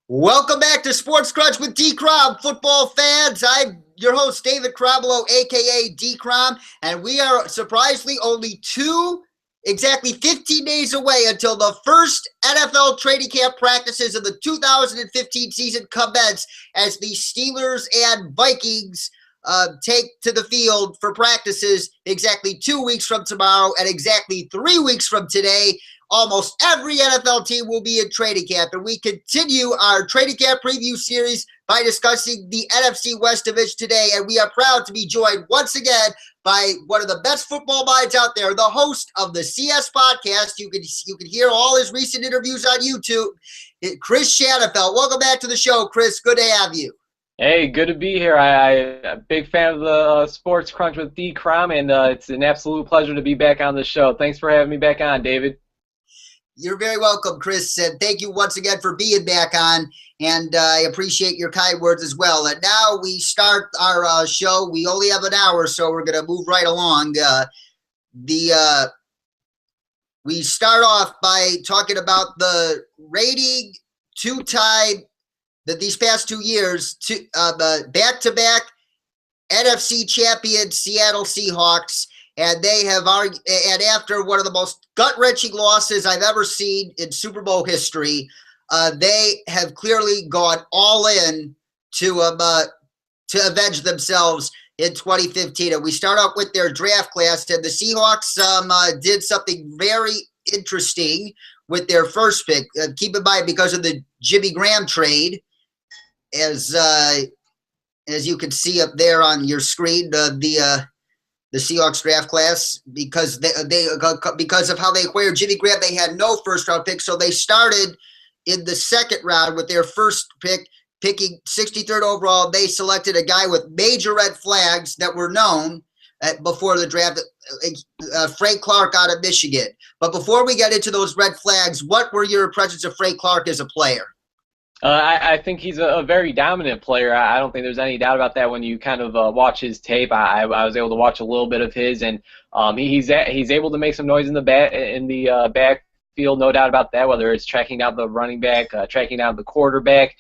Welcome back to Sports Krunch with Dkrom, football fans. I'm your host, David Crabelo, a.k.a. Dkrom, and we are surprisingly only exactly 15 days away until the first NFL training camp practices of the 2015 season commence as the Steelers and Vikings take to the field for practices exactly 2 weeks from tomorrow and exactly 3 weeks from today. Almost every NFL team will be in training camp, and we continue our training camp preview series by discussing the NFC West Division today, and we are proud to be joined once again by one of the best football minds out there, the host of the CS podcast. You can hear all his recent interviews on YouTube, Chris Shanafelt. Welcome back to the show, Chris. Good to have you. Hey, good to be here. I'm a big fan of the Sports Krunch with Dkrom, and it's an absolute pleasure to be back on the show. Thanks for having me back on, David. You're very welcome, Chris, and thank you once again for being back on, and I appreciate your kind words as well. And now we start our show. We only have an hour, so we're going to move right along. We start off by talking about the rating two-time that these past 2 years, back-to-back NFC champion Seattle Seahawks. And they have argued, and after one of the most gut-wrenching losses I've ever seen in Super Bowl history, they have clearly gone all in to avenge themselves in 2015. And we start out with their draft class, and the Seahawks did something very interesting with their first pick. Keep in mind, because of the Jimmy Graham trade, as you can see up there on your screen, the Seahawks draft class, because because of how they acquired Jimmy Graham, they had no first-round pick, so they started in the second round with their first pick, picking 63rd overall. They selected a guy with major red flags that were known before the draft, Frank Clark out of Michigan. But before we get into those red flags, what were your impressions of Frank Clark as a player? I think he's a very dominant player. I don't think there's any doubt about that when you kind of watch his tape. I was able to watch a little bit of his, and he's able to make some noise in the backfield, no doubt about that. Whether it's tracking down the running back, tracking down the quarterback,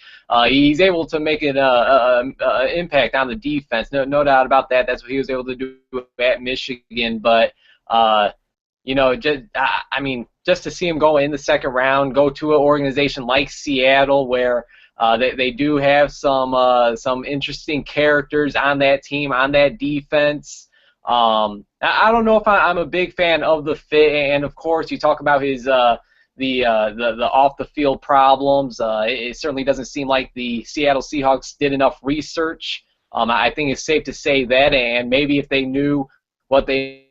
he's able to make an impact on the defense. No doubt about that. That's what he was able to do at Michigan. But just to see him go in the second round, go to an organization like Seattle where they do have some interesting characters on that team, on that defense. I don't know if I'm a big fan of the fit, and of course you talk about his the off the field problems. It certainly doesn't seem like the Seattle Seahawks did enough research. I think it's safe to say that, and maybe if they knew what they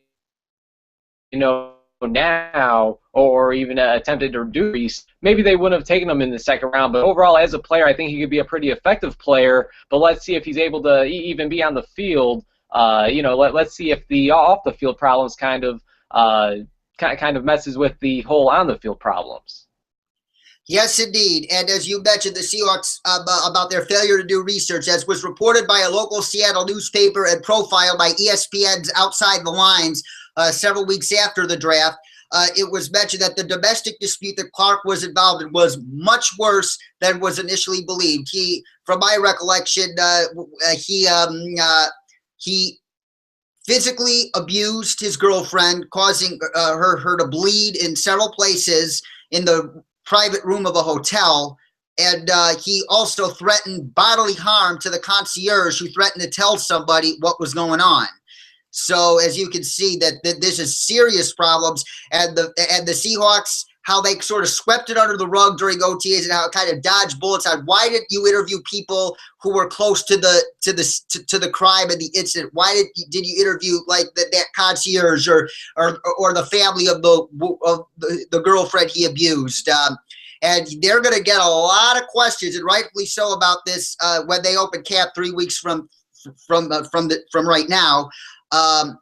now, or even attempted to do, maybe they wouldn't have taken him in the second round. But overall, as a player, I think he could be a pretty effective player. But let's see if he's able to even be on the field. Let's see if the off the field problems kind of messes with the whole on the field problems. Yes, indeed. And as you mentioned, the Seahawks about their failure to do research, as was reported by a local Seattle newspaper and profiled by ESPN's Outside the Lines several weeks after the draft, it was mentioned that the domestic dispute that Clark was involved in was much worse than was initially believed. From my recollection, he physically abused his girlfriend, causing her to bleed in several places in the private room of a hotel. And he also threatened bodily harm to the concierge, who threatened to tell somebody what was going on. So as you can see, that this is serious problems, and the Seahawks, how they sort of swept it under the rug during OTAs and how it kind of dodged bullets on why didn't you interview people who were close to the crime and the incident? Why did you interview like that concierge or the family of the girlfriend he abused? And they're going to get a lot of questions, and rightfully so, about this when they open camp 3 weeks from right now. But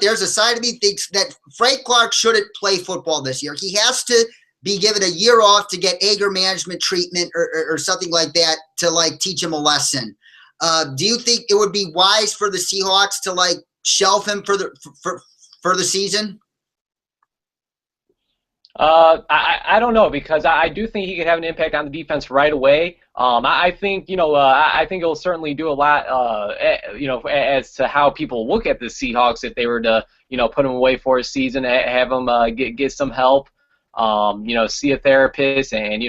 there's a side of me thinks that Frank Clark shouldn't play football this year. He has to be given a year off to get anger management treatment or something like that to like teach him a lesson. Do you think it would be wise for the Seahawks to like shelf him for the season? I don't know because I do think he could have an impact on the defense right away. I think I think it'll certainly do a lot as to how people look at the Seahawks if they were to put him away for a season, have him get some help, see a therapist, and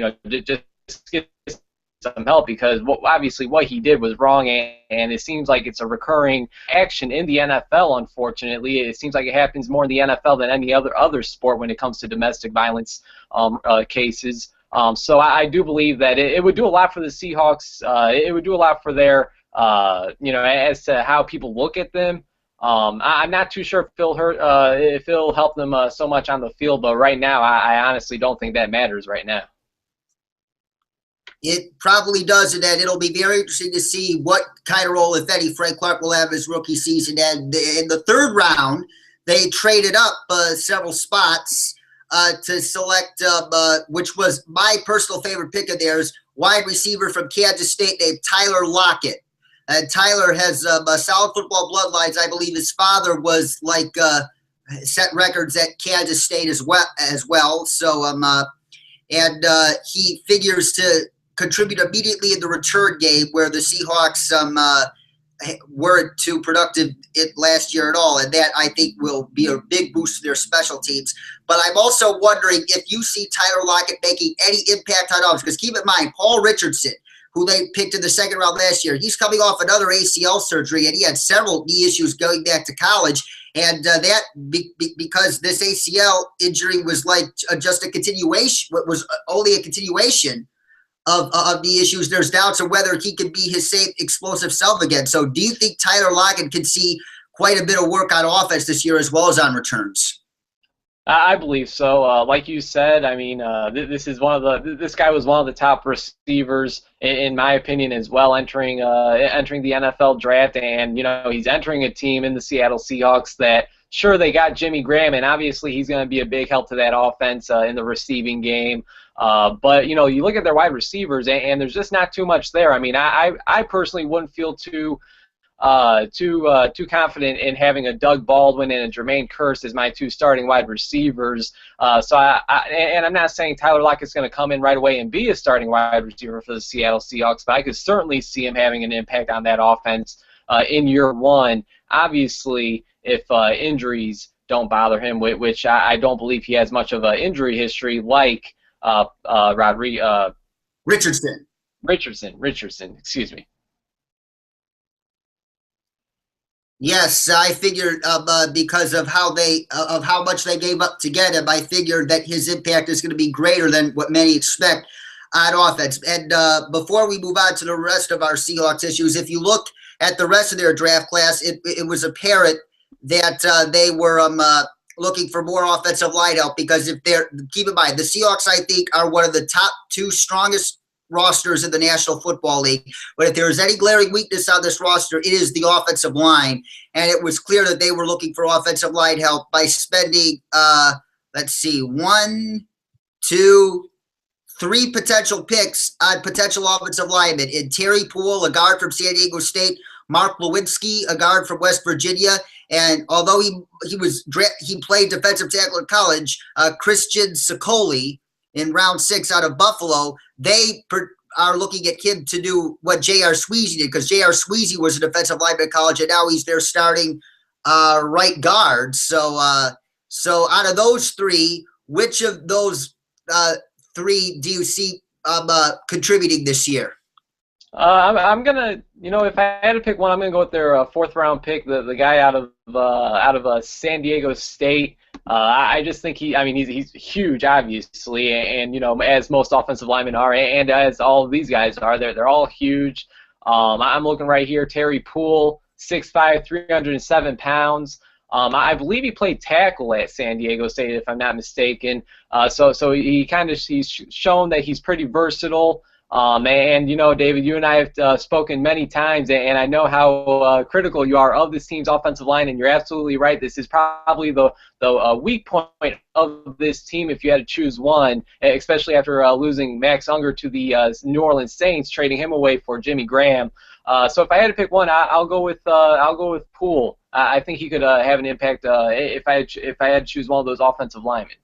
just get some help because obviously what he did was wrong, and it seems like it's a recurring action in the NFL. Unfortunately, it seems like it happens more in the NFL than any other sport when it comes to domestic violence cases. So I do believe that it would do a lot for the Seahawks. It would do a lot for their as to how people look at them. I'm not too sure if it'll help them so much on the field, but right now I honestly don't think that matters right now. It probably does, and then it'll be very interesting to see what kind of role, if any, Frank Clark will have his rookie season. And in the third round, they traded up several spots to select, which was my personal favorite pick of theirs, wide receiver from Kansas State named Tyler Lockett. And Tyler has solid football bloodlines. I believe his father was set records at Kansas State as well. So he figures to contribute immediately in the return game where the Seahawks weren't too productive last year at all, and that I think will be a big boost to their special teams. But I'm also wondering if you see Tyler Lockett making any impact on offense, because keep in mind, Paul Richardson, who they picked in the second round last year, he's coming off another ACL surgery, and he had several knee issues going back to college. And because this ACL injury was just a continuation, was only a continuation of the issues, there's doubts of whether he can be his same explosive self again. So do you think Tyler Lockett can see quite a bit of work on offense this year as well as on returns? I believe so. Like you said, I mean, this guy was one of the top receivers in my opinion as well, entering the NFL draft, and he's entering a team in the Seattle Seahawks that sure they got Jimmy Graham, and obviously he's going to be a big help to that offense in the receiving game. But you look at their wide receivers, and there's just not too much there. I mean, I personally wouldn't feel too confident in having a Doug Baldwin and a Jermaine Kearse as my two starting wide receivers. So I'm not saying Tyler Lockett's going to come in right away and be a starting wide receiver for the Seattle Seahawks, but I could certainly see him having an impact on that offense in year one. Obviously, if injuries don't bother him, which I don't believe he has much of an injury history like Richardson, excuse me. Yes, I figured because of how much they gave up to get him, I figured that his impact is going to be greater than what many expect on offense. And before we move on to the rest of our Seahawks issues, if you look at the rest of their draft class, it was apparent that they were looking for more offensive line help, because keep in mind, the Seahawks, I think, are one of the top two strongest rosters in the National Football League. But if there is any glaring weakness on this roster, it is the offensive line. And it was clear that they were looking for offensive line help by spending, 3 potential picks on potential offensive linemen in Terry Poole, a guard from San Diego State, Mark Lewinsky, a guard from West Virginia, and although he played defensive tackle in college, Christian Sicoli in round 6 out of Buffalo, they are looking at him to do what J.R. Sweezy did, because J.R. Sweezy was a defensive lineman in college, and now he's their starting right guard. So out of those 3, which of those 3 do you see contributing this year? I'm gonna, if I had to pick one, I'm gonna go with their 4th round pick, the guy out of San Diego State. I just think he's huge, obviously, and as most offensive linemen are, and as all of these guys are, they're all huge. I'm looking right here, Terry Poole, 6'5", 307 pounds. I believe he played tackle at San Diego State, if I'm not mistaken. So he's shown that he's pretty versatile. And David, you and I have spoken many times, and I know how critical you are of this team's offensive line, and you're absolutely right. This is probably the weak point of this team if you had to choose one, especially after losing Max Unger to the New Orleans Saints, trading him away for Jimmy Graham. So if I had to pick one, I'll go with Poole. I think he could have an impact if I had to choose one of those offensive linemen.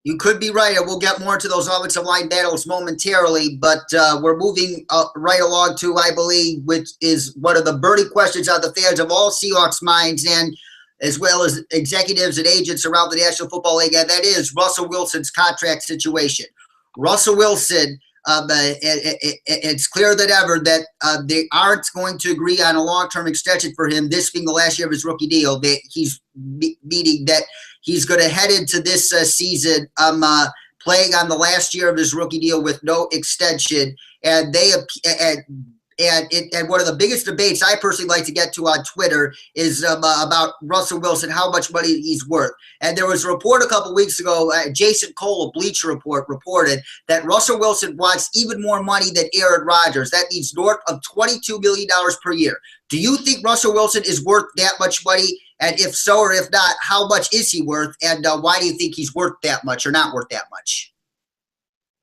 You could be right, and we'll get more into those offensive line battles momentarily, but we're moving right along to, I believe, which is one of the burning questions on the fans of all Seahawks minds, and as well as executives and agents around the National Football League, and that is Russell Wilson's contract situation. Russell Wilson, it's clearer than ever that they aren't going to agree on a long-term extension for him, this being the last year of his rookie deal. He's meaning that he's going to head into this season playing on the last year of his rookie deal with no extension. And and one of the biggest debates I personally like to get to on Twitter is about Russell Wilson, how much money he's worth. And there was a report a couple weeks ago, Jason Cole of Bleacher Report reported that Russell Wilson wants even more money than Aaron Rodgers. That means north of $22 million per year. Do you think Russell Wilson is worth that much money? And if so, or if not, how much is he worth? And why do you think he's worth that much or not worth that much?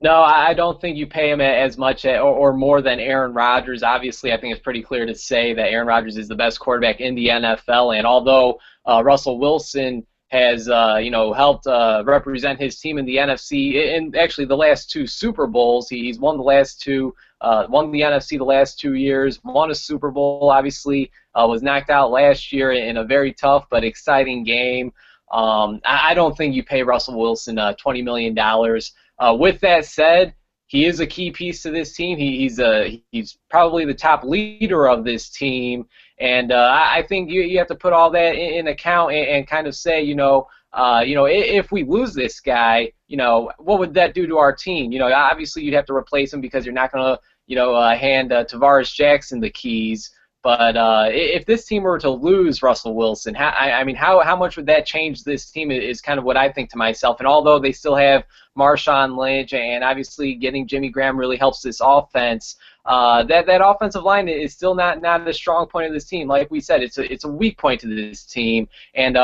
No, I don't think you pay him as much or more than Aaron Rodgers. Obviously, I think it's pretty clear to say that Aaron Rodgers is the best quarterback in the NFL. And although Russell Wilson has helped represent his team in the NFC in actually the last two Super Bowls, he's won the last two, won the NFC the last 2 years, won a Super Bowl. Obviously, was knocked out last year in a very tough but exciting game. I don't think you pay Russell Wilson $20 million. With that said, he is a key piece to this team. He's probably the top leader of this team, and I think you have to put all that in account and kind of say, if we lose this guy, what would that do to our team? Obviously you'd have to replace him because you're not going to, hand Tavares Jackson the keys. But if this team were to lose Russell Wilson, how much would that change this team is kind of what I think to myself. And although they still have Marshawn Lynch, and obviously getting Jimmy Graham really helps this offense, that offensive line is still not a strong point of this team. Like we said, it's a weak point to this team. And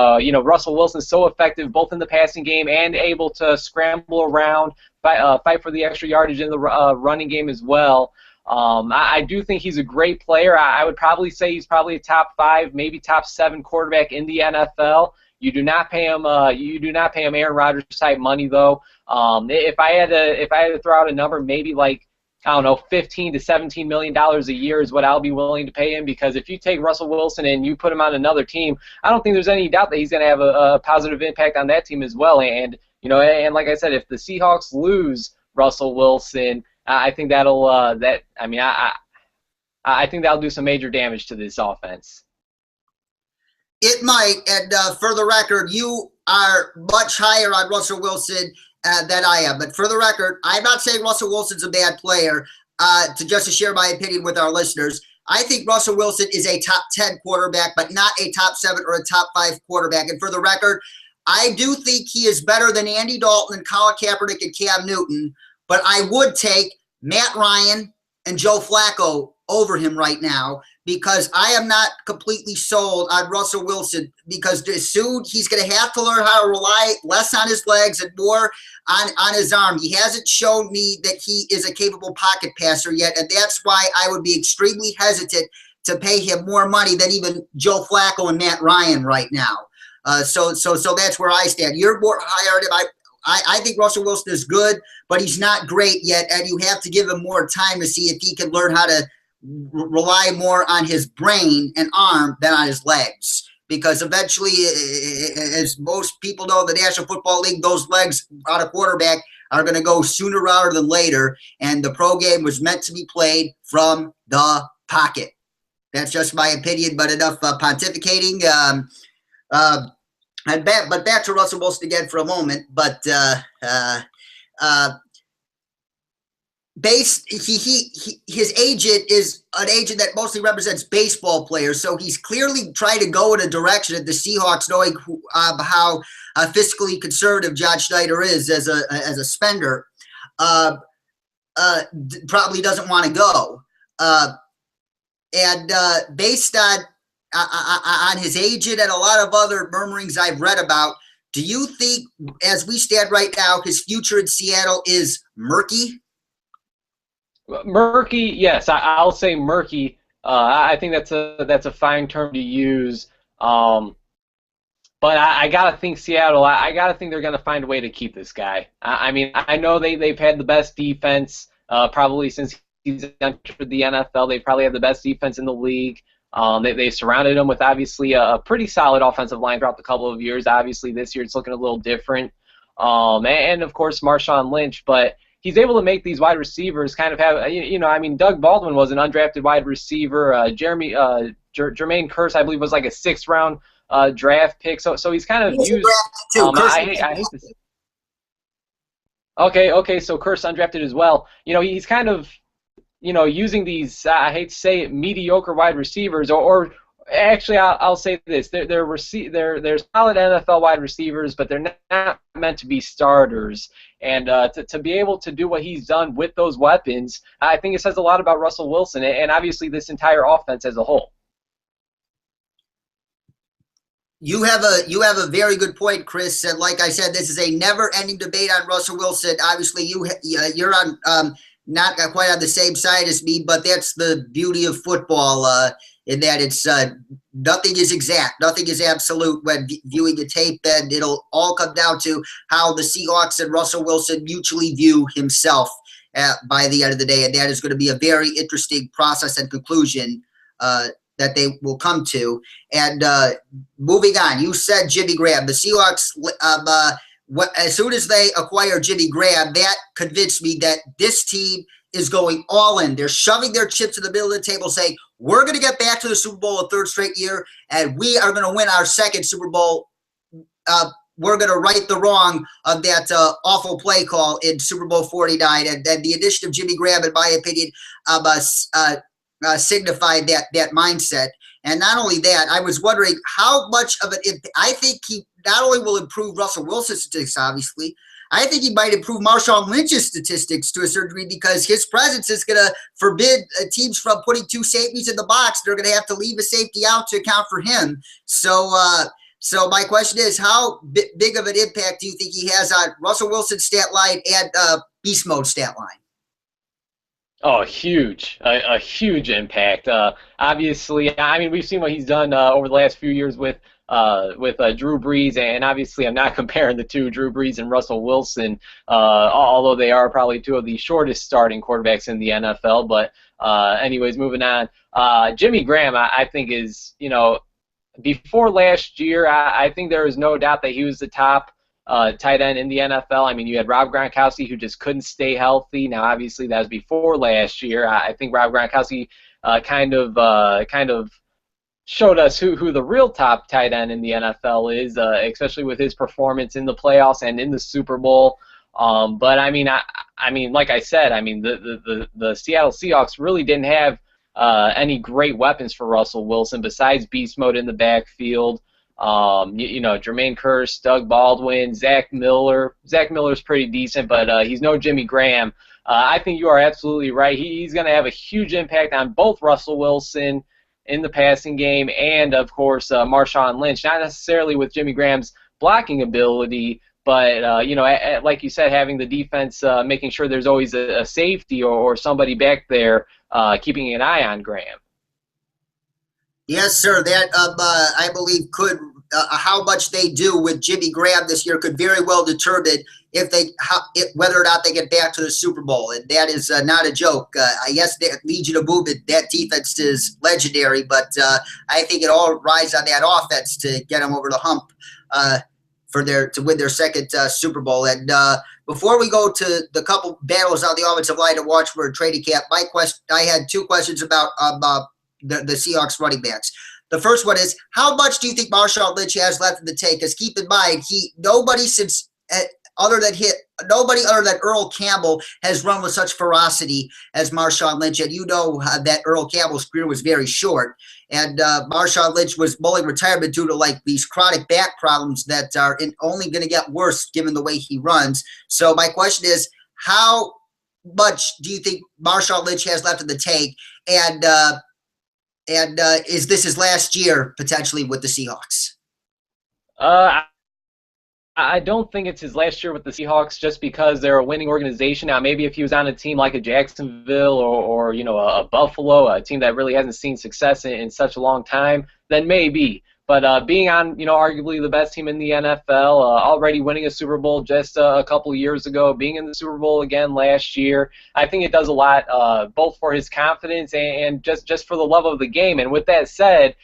Russell Wilson is so effective both in the passing game and able to scramble around, fight for the extra yardage in the running game as well. I do think he's a great player. I would probably say he's probably a top 5, maybe top 7 quarterback in the NFL. You do not pay him. Aaron Rodgers type money though. If I had to throw out a number, maybe like $15 to $17 million a year is what I'll be willing to pay him. Because if you take Russell Wilson and you put him on another team, I don't think there's any doubt that he's going to have a positive impact on that team as well. And and like I said, if the Seahawks lose Russell Wilson, I think I think that'll do some major damage to this offense. It might, and for the record, you are much higher on Russell Wilson than I am. But for the record, I'm not saying Russell Wilson's a bad player. To share my opinion with our listeners, I think Russell Wilson is a top 10 quarterback, but not a top 7 or a top 5 quarterback. And for the record, I do think he is better than Andy Dalton and Colin Kaepernick and Cam Newton. But I would take Matt Ryan and Joe Flacco over him right now because I am not completely sold on Russell Wilson because soon he's going to have to learn how to rely less on his legs and more on his arm. He hasn't shown me that he is a capable pocket passer yet, and that's why I would be extremely hesitant to pay him more money than even Joe Flacco and Matt Ryan right now. So that's where I stand. You're more higher on him. I think Russell Wilson is good, but he's not great yet, and you have to give him more time to see if he can learn how to rely more on his brain and arm than on his legs. Because eventually, as most people know, the National Football League, those legs on a quarterback are going to go sooner rather than later, and the pro game was meant to be played from the pocket. That's just my opinion, but enough pontificating. But back to Russell Wilson again for a moment. But his agent is an agent that mostly represents baseball players, so he's clearly trying to go in a direction at the Seahawks, knowing how fiscally conservative John Schneider is as a spender. Probably doesn't want to go, and based on his agent and a lot of other murmurings I've read about, do you think, as we stand right now, his future in Seattle is murky? Murky, yes, I'll say murky. I think that's a fine term to use. But I gotta think Seattle. I gotta think they're gonna find a way to keep this guy. I mean, I know they've had the best defense probably since he's entered the NFL. They probably have the best defense in the league. They surrounded him with obviously a pretty solid offensive line throughout the couple of years. Obviously, this year it's looking a little different. And of course Marshawn Lynch, but he's able to make these wide receivers kind of have, I mean, Doug Baldwin was an undrafted wide receiver. Jermaine Kearse, I believe, was like a sixth-round draft pick. So he's kind of used. I hate this. Okay. So Kearse undrafted as well. He's kind of, using these. I hate to say it, mediocre wide receivers, or actually, I'll say this: they're solid NFL wide receivers, but they're not meant to be starters. And to be able to do what he's done with those weapons, I think it says a lot about Russell Wilson and obviously this entire offense as a whole. You have a very good point, Chris. And like I said, this is a never-ending debate on Russell Wilson. Obviously, you're on not quite on the same side as me, but that's the beauty of football. In that it's nothing is exact, nothing is absolute when viewing the tape, and it'll all come down to how the Seahawks and Russell Wilson mutually view himself by the end of the day, and that is going to be a very interesting process and conclusion that they will come to. And moving on, you said Jimmy Graham. The Seahawks, as soon as they acquire Jimmy Graham, that convinced me that this team is going all in. They're shoving their chips in the middle of the table, saying, we're going to get back to the Super Bowl a third straight year, and we are going to win our second Super Bowl. We're going to right the wrong of that awful play call in Super Bowl 49. And then the addition of Jimmy Graham, in my opinion, signified that mindset. And not only that, I was wondering how much of it, I think he not only will improve Russell Wilson's statistics, obviously, I think he might improve Marshawn Lynch's statistics to a certain degree, because his presence is going to forbid teams from putting two safeties in the box. They're going to have to leave a safety out to account for him. So my question is, how big of an impact do you think he has on Russell Wilson's stat line and beast mode stat line? Oh, huge, a huge impact. Obviously, I mean, we've seen what he's done over the last few years with Drew Brees, and obviously I'm not comparing the two, Drew Brees and Russell Wilson, although they are probably two of the shortest starting quarterbacks in the NFL. But anyways, moving on. Jimmy Graham, I think is, before last year, I think there is no doubt that he was the top tight end in the NFL. I mean, you had Rob Gronkowski, who just couldn't stay healthy. Now, obviously, that was before last year. I think Rob Gronkowski kind of showed us who the real top tight end in the NFL is, especially with his performance in the playoffs and in the Super Bowl. But I mean, like I said, I mean, the Seattle Seahawks really didn't have any great weapons for Russell Wilson besides beast mode in the backfield. Jermaine Kearse, Doug Baldwin, Zach Miller. Zach Miller's pretty decent, but he's no Jimmy Graham. I think you are absolutely right. He's going to have a huge impact on both Russell Wilson in the passing game and, of course, Marshawn Lynch. Not necessarily with Jimmy Graham's blocking ability, but, like you said, having the defense making sure there's always a safety or somebody back there keeping an eye on Graham. Yes, sir. That I believe could how much they do with Jimmy Graham this year could very well determine whether or not they get back to the Super Bowl, and that is not a joke. I guess that Legion of Movement, that defense is legendary, but I think it all rides on that offense to get them over the hump to win their second Super Bowl. And before we go to the couple battles on the offensive line to watch for a training camp, I had two questions about the Seahawks running backs. The first one is, how much do you think Marshawn Lynch has left in the tank? Because keep in mind, nobody other than Earl Campbell has run with such ferocity as Marshawn Lynch, and that Earl Campbell's career was very short, and Marshawn Lynch was mulling retirement due to these chronic back problems that are only going to get worse given the way he runs. So my question is, how much do you think Marshawn Lynch has left in the tank, and is this his last year potentially with the Seahawks? I don't think it's his last year with the Seahawks just because they're a winning organization. Now, maybe if he was on a team like a Jacksonville or a Buffalo, a team that really hasn't seen success in such a long time, then maybe. But being on, arguably the best team in the NFL, already winning a Super Bowl just a couple years ago, being in the Super Bowl again last year, I think it does a lot, both for his confidence and just for the love of the game. And with that said,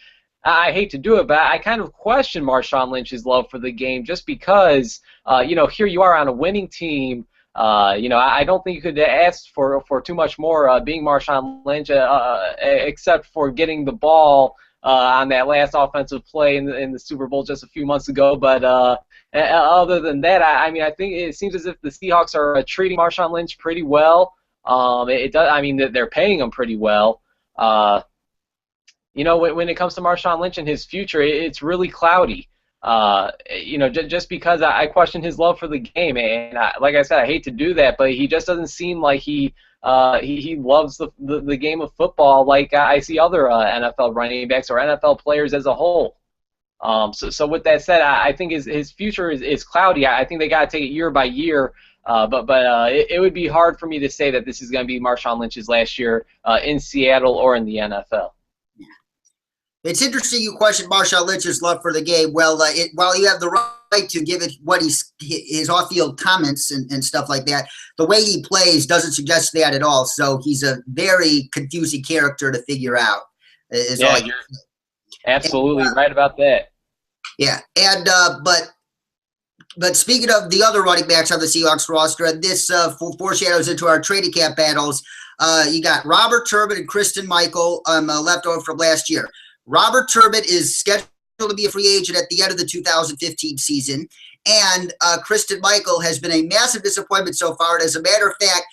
I hate to do it, but I kind of question Marshawn Lynch's love for the game just because, here you are on a winning team. I don't think you could ask for too much more being Marshawn Lynch, except for getting the ball on that last offensive play in the Super Bowl just a few months ago. But other than that, I think it seems as if the Seahawks are treating Marshawn Lynch pretty well. It does. I mean, they're paying him pretty well. When it comes to Marshawn Lynch and his future, it's really cloudy. Just because I question his love for the game, and like I said, I hate to do that, but he just doesn't seem like he loves the game of football like I see other NFL running backs or NFL players as a whole. So with that said, I think his future is cloudy. I think they got to take it year by year. But it would be hard for me to say that this is going to be Marshawn Lynch's last year in Seattle or in the NFL. It's interesting you question Marshawn Lynch's love for the game. Well, while you have the right to give it what his off-field comments and stuff like that, the way he plays doesn't suggest that at all. So he's a very confusing character to figure out. Yeah, you're absolutely right about that. Yeah, and but speaking of the other running backs on the Seahawks roster, and this foreshadows into our trading camp battles, you got Robert Turbin and Kristen Michael left over from last year. Robert Turbin is scheduled to be a free agent at the end of the 2015 season, and Kristen Michael has been a massive disappointment so far. And as a matter of fact,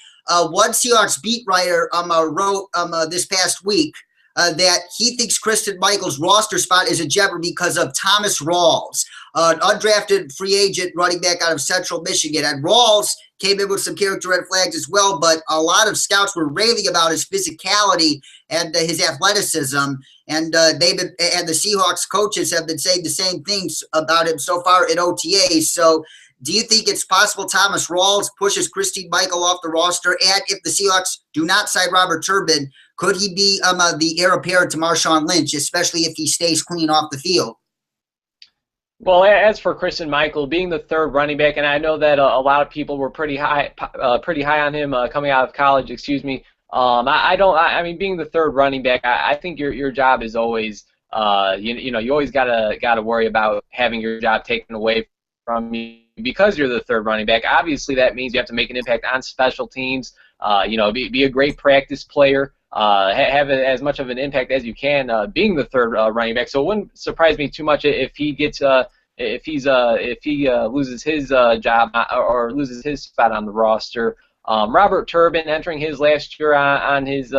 one Seahawks beat writer wrote this past week that he thinks Kristen Michael's roster spot is a jeopardy because of Thomas Rawls, an undrafted free agent running back out of Central Michigan. And Rawls came in with some character red flags as well, but a lot of scouts were raving about his physicality and his athleticism. And the Seahawks coaches have been saying the same things about him so far in OTAs. So do you think it's possible Thomas Rawls pushes Kristen Michael off the roster? And if the Seahawks do not sign Robert Turbin, could he be the heir apparent to Marshawn Lynch, especially if he stays clean off the field? Well, as for Kristen Michael being the third running back, and I know that a lot of people were pretty high on him coming out of college. Excuse me. I mean, being the third running back, I think your job is always, you always gotta worry about having your job taken away from you because you're the third running back. Obviously, that means you have to make an impact on special teams. Be a great practice player. Have as much of an impact as you can being the third running back. So it wouldn't surprise me too much if he gets if he loses his job or loses his spot on the roster. Robert Turbin entering his last year on his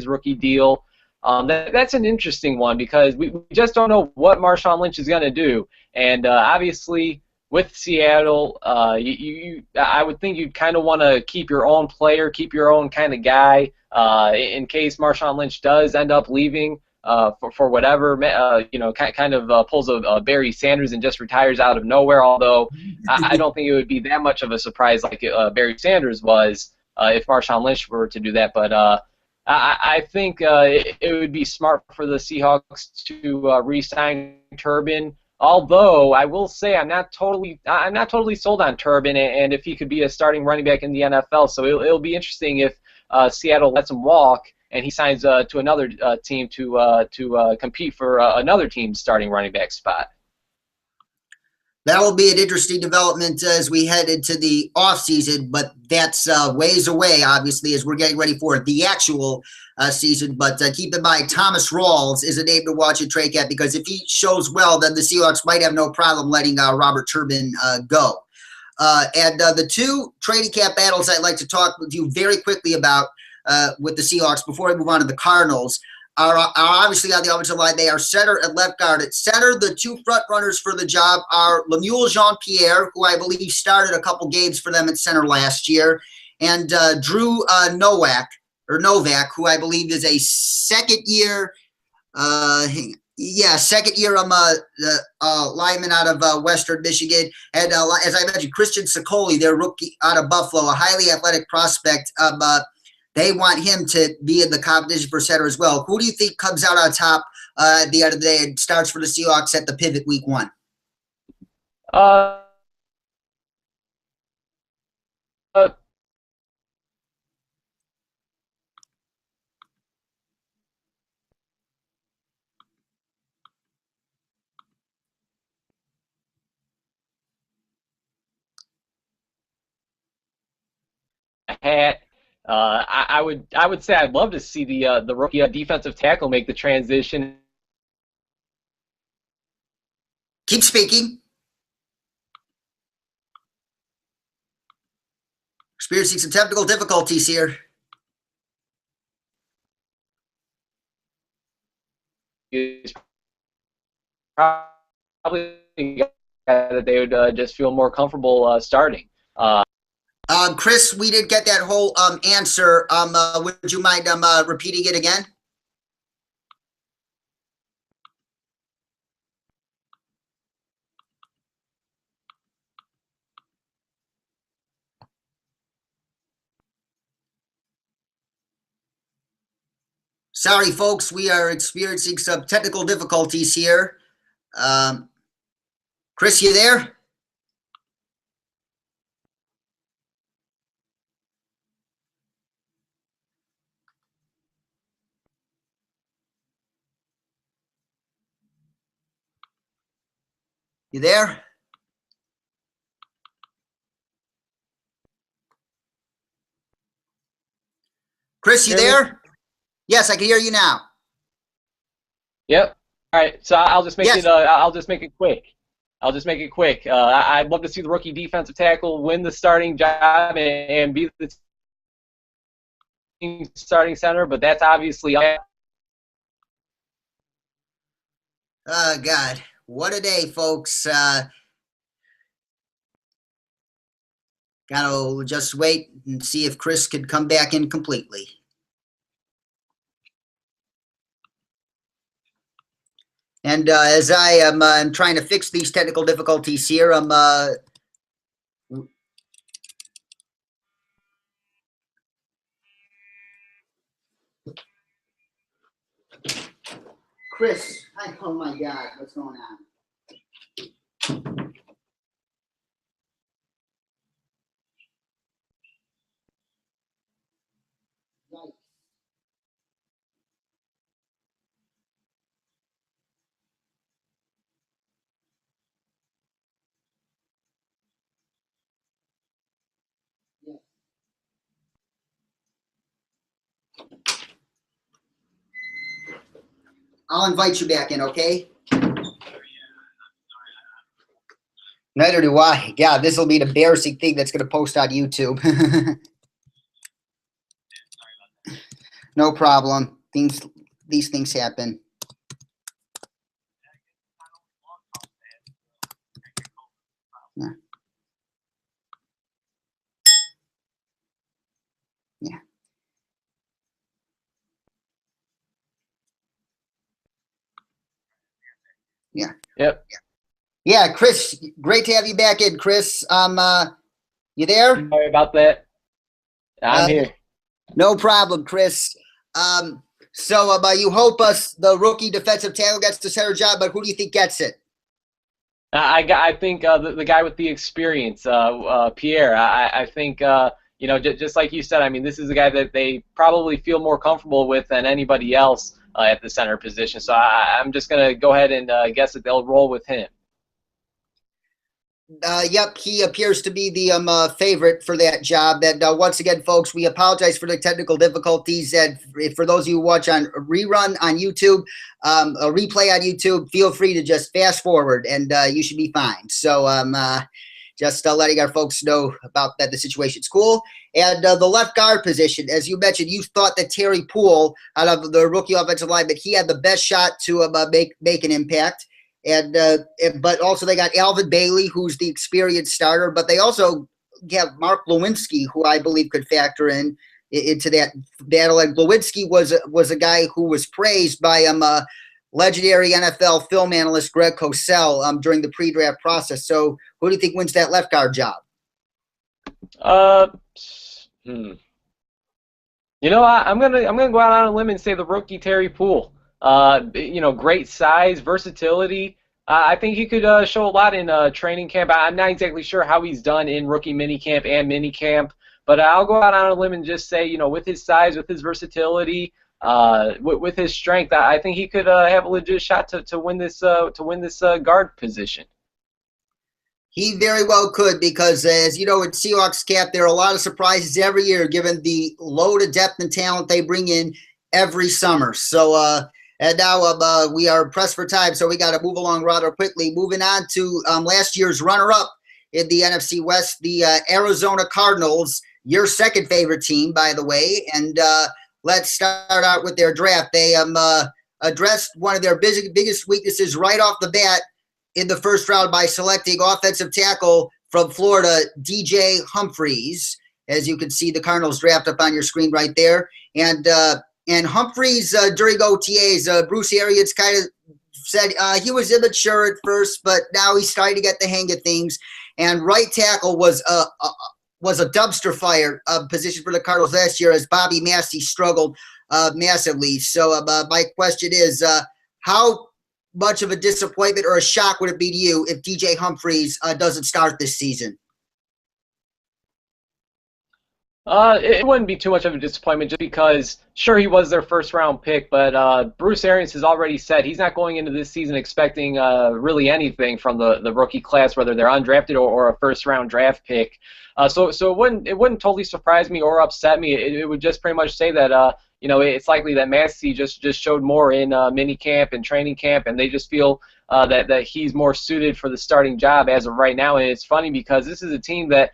rookie deal. That's an interesting one because we just don't know what Marshawn Lynch is going to do, and obviously with Seattle, I would think you'd kind of want to keep your own player, keep your own kind of guy in case Marshawn Lynch does end up leaving for whatever, kind of pulls a Barry Sanders and just retires out of nowhere. Although I don't think it would be that much of a surprise like Barry Sanders was if Marshawn Lynch were to do that. But I think it would be smart for the Seahawks to re-sign Turbin. Although I will say I'm not totally sold on Turbin, and if he could be a starting running back in the NFL. So it'll be interesting if Seattle lets him walk and he signs to another team to compete for another team's starting running back spot. That will be an interesting development as we head into the offseason, but that's ways away, obviously, as we're getting ready for the actual season. But keep in mind, Thomas Rawls is a name to watch at trade camp because if he shows well, then the Seahawks might have no problem letting Robert Turbin go. And the two trading camp battles I'd like to talk with you very quickly about with the Seahawks before we move on to the Cardinals are obviously on the offensive line. They are center and left guard. At center, the two front runners for the job are Lemuel Jean-Pierre, who I believe started a couple games for them at center last year, and Drew Novak, who I believe is a second-year lineman out of Western Michigan. And as I mentioned, Christian Sicoli, their rookie out of Buffalo, a highly athletic prospect. They want him to be in the competition for center as well. Who do you think comes out on top at the end of the day. It starts for the Seahawks at the pivot week 1. Uh, uh, hat. I would say I'd love to see the rookie defensive tackle make the transition. Keep speaking. Experiencing some technical difficulties here. Is probably that they would just feel more comfortable starting. Chris, we didn't get that whole answer. Would you mind repeating it again? Sorry, folks, we are experiencing some technical difficulties here. Chris, you there? You there? Chris, you there? Yes, I can hear you now. Yep. All right. So I'll just make Yes. I'll just make it quick. I'd love to see the rookie defensive tackle win the starting job and be the team starting center, but that's obviously. Oh, God. What a day, folks. Gotta just wait and see if Chris could come back in completely. And as I am I'm trying to fix these technical difficulties here, Chris, oh my God, what's going on? I'll invite you back in, okay? Neither do I. Yeah, this will be an embarrassing thing that's going to post on YouTube. No problem. These things happen. Yeah. Yeah. Yeah. Yep. Yeah, Chris, great to have you back in, Chris. You there? Sorry about that. I'm here. No problem, Chris. So you hope the rookie defensive tackle gets the center job, but who do you think gets it? I think the guy with the experience, Pierre. I think just like you said. I mean, this is a guy that they probably feel more comfortable with than anybody else at the center position. So I'm just gonna go ahead and guess that they'll roll with him. Yep, he appears to be the favorite for that job. And once again, folks, we apologize for the technical difficulties. And for those of you who watch on rerun on YouTube, a replay on YouTube, feel free to just fast forward, and you should be fine. So just letting our folks know about that. The situation's cool. And the left guard position, as you mentioned, you thought that Terry Poole, out of the rookie offensive line, but he had the best shot to make an impact. And but also they got Alvin Bailey, who's the experienced starter, but they also have Mark Lewinsky, who I believe could factor into that battle. And Lewinsky was a guy who was praised by legendary NFL film analyst Greg Cosell during the pre-draft process. So who do you think wins that left guard job? I'm gonna go out on a limb and say the rookie Terry Poole. Great size, versatility. I think he could show a lot in training camp. I'm not exactly sure how he's done in rookie minicamp and minicamp, but I'll go out on a limb and just say, with his size, with his versatility, with his strength, I think he could have a legit shot to win this guard position. He very well could, because as you know, in Seahawks camp, there are a lot of surprises every year, given the load of depth and talent they bring in every summer. So, and now we are pressed for time, so we got to move along rather quickly. Moving on to last year's runner-up in the NFC West, the Arizona Cardinals, your second favorite team, by the way. And let's start out with their draft. They addressed one of their biggest weaknesses right off the bat in the first round by selecting offensive tackle from Florida, DJ Humphries. As you can see, the Cardinals draft up on your screen right there. And Humphries, during OTAs, Bruce Arians kind of said he was immature at first, but now he's starting to get the hang of things. And right tackle was a dumpster fire position for the Cardinals last year, as Bobby Massey struggled massively. So my question is, how much of a disappointment or a shock would it be to you if DJ Humphries doesn't start this season? It wouldn't be too much of a disappointment, just because, sure, he was their first-round pick, but Bruce Arians has already said he's not going into this season expecting really anything from the rookie class, whether they're undrafted or a first-round draft pick. So it wouldn't totally surprise me or upset me. It would just pretty much say that it's likely that Massey just showed more in mini camp and training camp, and they just feel that he's more suited for the starting job as of right now. And it's funny because this is a team that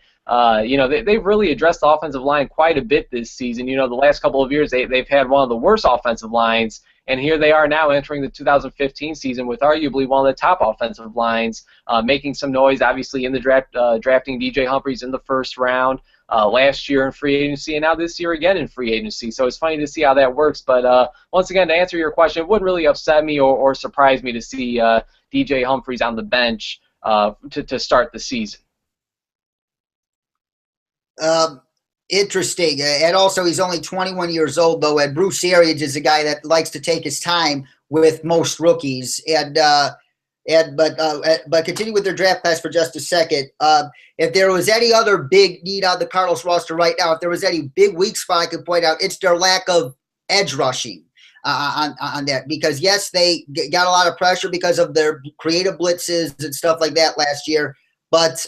they've really addressed the offensive line quite a bit this season. The last couple of years they've had one of the worst offensive lines, and here they are now entering the 2015 season with arguably one of the top offensive lines, making some noise, obviously, in the draft, drafting DJ Humphries in the first round last year in free agency, and now this year again in free agency. So it's funny to see how that works. But once again, to answer your question, it wouldn't really upset me or surprise me to see DJ Humphries on the bench to start the season. Interesting. And also, he's only 21 years old, though, and Bruce Arians is a guy that likes to take his time with most rookies. But continue with their draft class for just a second. If there was any other big need on the Cardinals roster right now, if there was any big weak spot I could point out, it's their lack of edge rushing on that. Because, yes, they got a lot of pressure because of their creative blitzes and stuff like that last year. But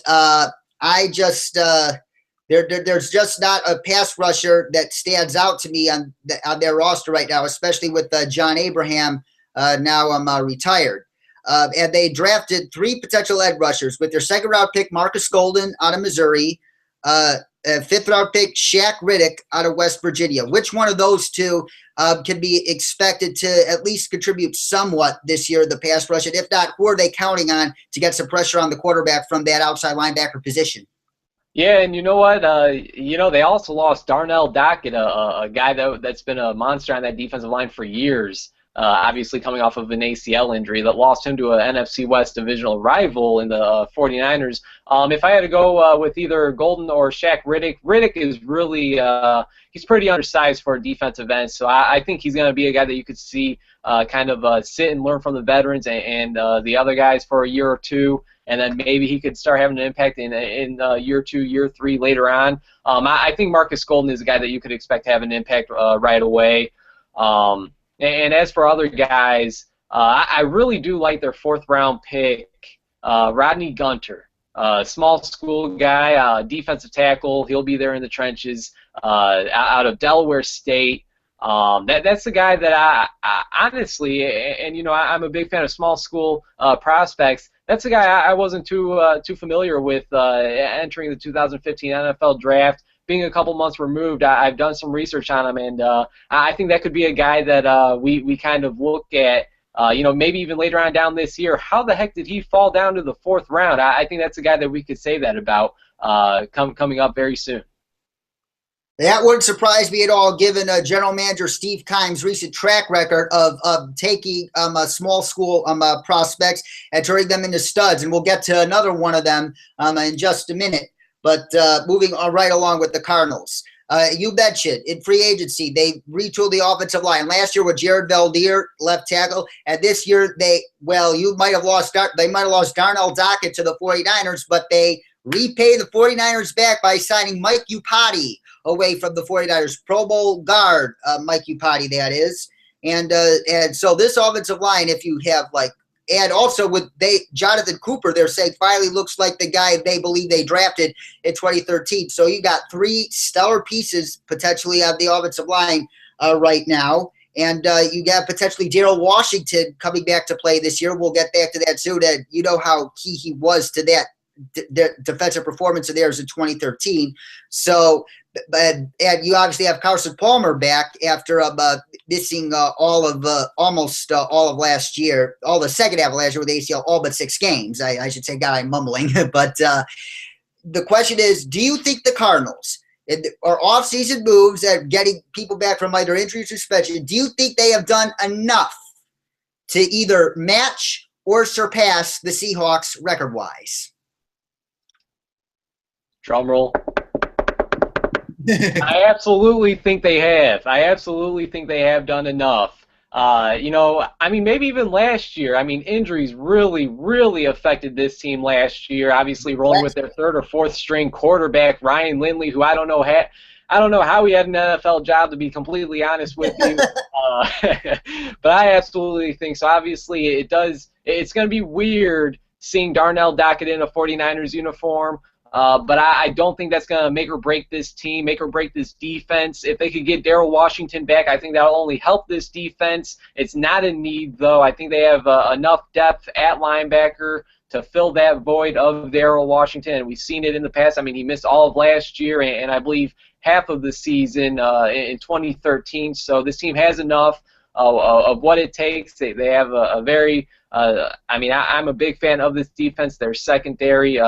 there's just not a pass rusher that stands out to me on their roster right now, especially with John Abraham now retired. And they drafted 3 potential edge rushers with their second-round pick, Marcus Golden out of Missouri, fifth-round pick, Shaq Riddick out of West Virginia. Which one of those two can be expected to at least contribute somewhat this year, the pass rush? And if not, who are they counting on to get some pressure on the quarterback from that outside linebacker position? Yeah, and you know what? They also lost Darnell Dockett, a guy that's been a monster on that defensive line for years. Obviously coming off of an ACL injury that lost him to an NFC West divisional rival in the 49ers. If I had to go with either Golden or Shaq Riddick, Riddick is really he's pretty undersized for a defensive end, so I think he's going to be a guy that you could see kind of sit and learn from the veterans and the other guys for a year or two, and then maybe he could start having an impact in year 2, year 3 later on. I think Marcus Golden is a guy that you could expect to have an impact right away. And as for other guys, I really do like their 4th-round pick, Rodney Gunter. Small school guy, defensive tackle. He'll be there in the trenches out of Delaware State. That's the guy that I honestly, and I'm a big fan of small school prospects. That's the guy I wasn't too familiar with entering the 2015 NFL draft. Being a couple months removed, I've done some research on him, and I think that could be a guy that we kind of look at, maybe even later on down this year. How the heck did he fall down to the 4th round? I think that's a guy that we could say that about coming up very soon. That wouldn't surprise me at all, given General Manager Steve Keim's recent track record of taking small school prospects and turning them into studs. And we'll get to another one of them in just a minute. But moving right along with the Cardinals. You mentioned in free agency, they retooled the offensive line. Last year with Jared Valdir, left tackle, and this year they might have lost Darnell Dockett to the 49ers, but they repay the 49ers back by signing Mike Upati away from the 49ers, Pro Bowl guard, Mike Upati, that is. And so this offensive line, if you have and also with Jonathan Cooper, they're saying finally looks like the guy they believe they drafted in 2013. So you got 3 stellar pieces potentially on the offensive line right now. And you got potentially Daryl Washington coming back to play this year. We'll get back to that soon. And you know how key he was to that defensive performance of theirs in 2013. So, and you obviously have Carson Palmer back after missing almost all of last year, all the second half of last year with ACL, all but 6 games. I should say, God, I'm mumbling. But the question is, do you think the Cardinals or off-season moves at getting people back from either injury or suspension, do you think they have done enough to either match or surpass the Seahawks record-wise? Drum roll. I absolutely think they have. I absolutely think they have done enough. Maybe even last year. Injuries really, really affected this team last year. Obviously, rolling with their 3rd or 4th string quarterback, Ryan Lindley, who I don't know how he had an NFL job, to be completely honest with you. But I absolutely think so. Obviously, it's going to be weird seeing Darnell Dockett in a 49ers uniform. But I don't think that's going to make or break this team, make or break this defense. If they could get Daryl Washington back, I think that will only help this defense. It's not a need, though. I think they have enough depth at linebacker to fill that void of Daryl Washington, and we've seen it in the past. He missed all of last year and I believe half of the season in 2013. So this team has enough of what it takes. They have a very I'm a big fan of this defense. Their secondary.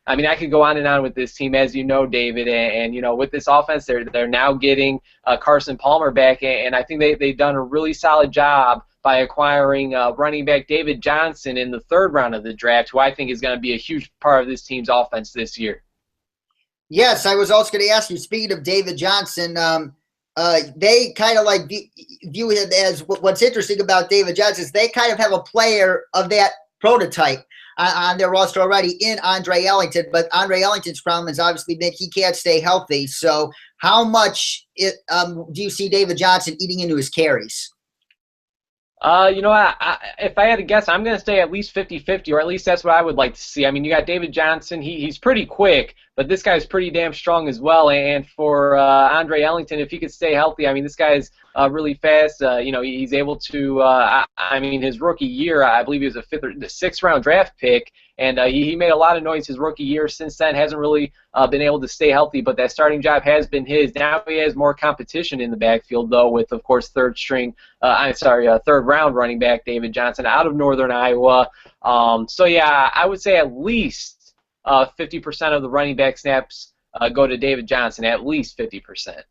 I could go on and on with this team, as you know, David, and with this offense, they're now getting Carson Palmer back, and I think they've done a really solid job by acquiring running back David Johnson in the 3rd round of the draft, who I think is going to be a huge part of this team's offense this year. Yes, I was also going to ask you, speaking of David Johnson, they kind of view him as what's interesting about David Johnson is they kind of have a player of that prototype on their roster already in Andre Ellington, but Andre Ellington's problem is obviously that he can't stay healthy. So how much do you see David Johnson eating into his carries? If I had to guess, I'm going to say at least 50-50, or at least that's what I would like to see. You got David Johnson. He's pretty quick, but this guy's pretty damn strong as well. And for Andre Ellington, if he could stay healthy, this guy's really fast. He's able to. His rookie year, I believe he was a 5th or 6th round draft pick, and he made a lot of noise his rookie year. Since then, hasn't really been able to stay healthy, but that starting job has been his. Now he has more competition in the backfield, though, with, of course, 3rd round running back David Johnson out of Northern Iowa. I would say at least 50% of the running back snaps go to David Johnson, at least 50%.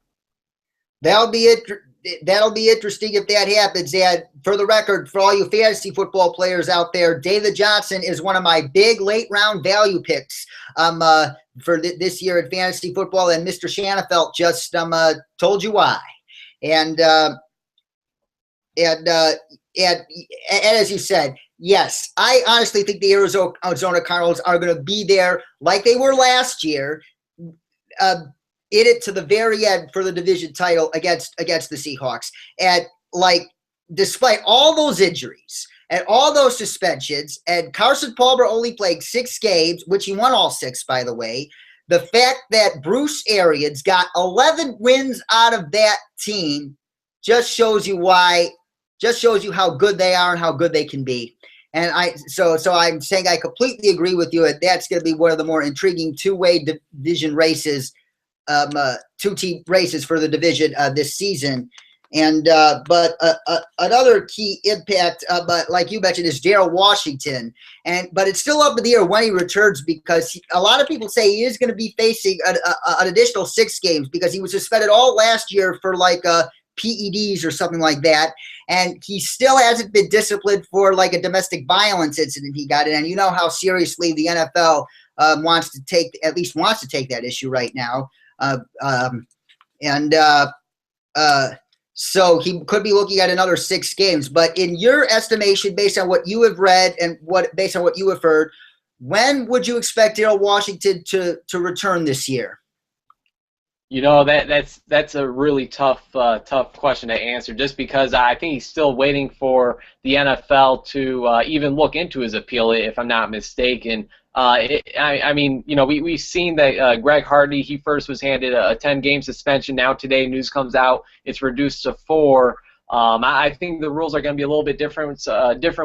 That'll be interesting if that happens. And for the record, for all you fantasy football players out there, David Johnson is one of my big late round value picks for this year in fantasy football. And Mr. Shanafelt just told you why. And as you said, yes, I honestly think the Arizona Cardinals are going to be there like they were last year. In it to the very end for the division title against the Seahawks. And despite all those injuries and all those suspensions, and Carson Palmer only played 6 games, which he won all 6, by the way, the fact that Bruce Arians got 11 wins out of that team just shows you how good they are and how good they can be. And so I'm saying I completely agree with you, and that's going to be one of the more intriguing two-way division races. 2-team races for the division this season. And but another key impact, but like you mentioned, is Daryl Washington. But it's still up in the air when he returns, because a lot of people say he is going to be facing an additional 6 games because he was suspended all last year for PEDs or something like that. And he still hasn't been disciplined for a domestic violence incident he got in. And you know how seriously the NFL wants to take that issue right now. And so he could be looking at another 6 games. But in your estimation, based on what you have read and based on what you have heard, when would you expect Daryl Washington to return this year? You know, that's a really tough question to answer, just because I think he's still waiting for the NFL to even look into his appeal, if I'm not mistaken. I mean, you know, we've seen that Greg Hardy, he first was handed a 10-game suspension. Now today news comes out it's reduced to 4. I think the rules are going to be a little bit different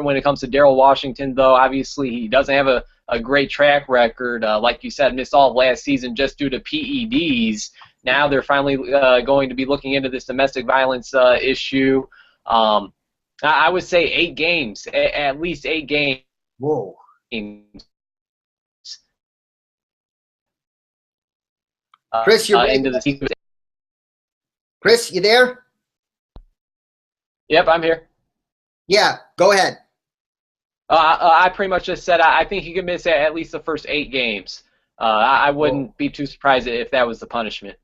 when it comes to Daryl Washington, though. Obviously, he doesn't have a great track record. Like you said, missed all of last season just due to PEDs. Now they're finally going to be looking into this domestic violence issue. I would say 8 games, at least 8 games. Whoa. Chris, you're into the season. Chris, you there? Yep, I'm here. Yeah, go ahead. I pretty much just said I think he could miss at least the first 8 games. I wouldn't be too surprised if that was the punishment.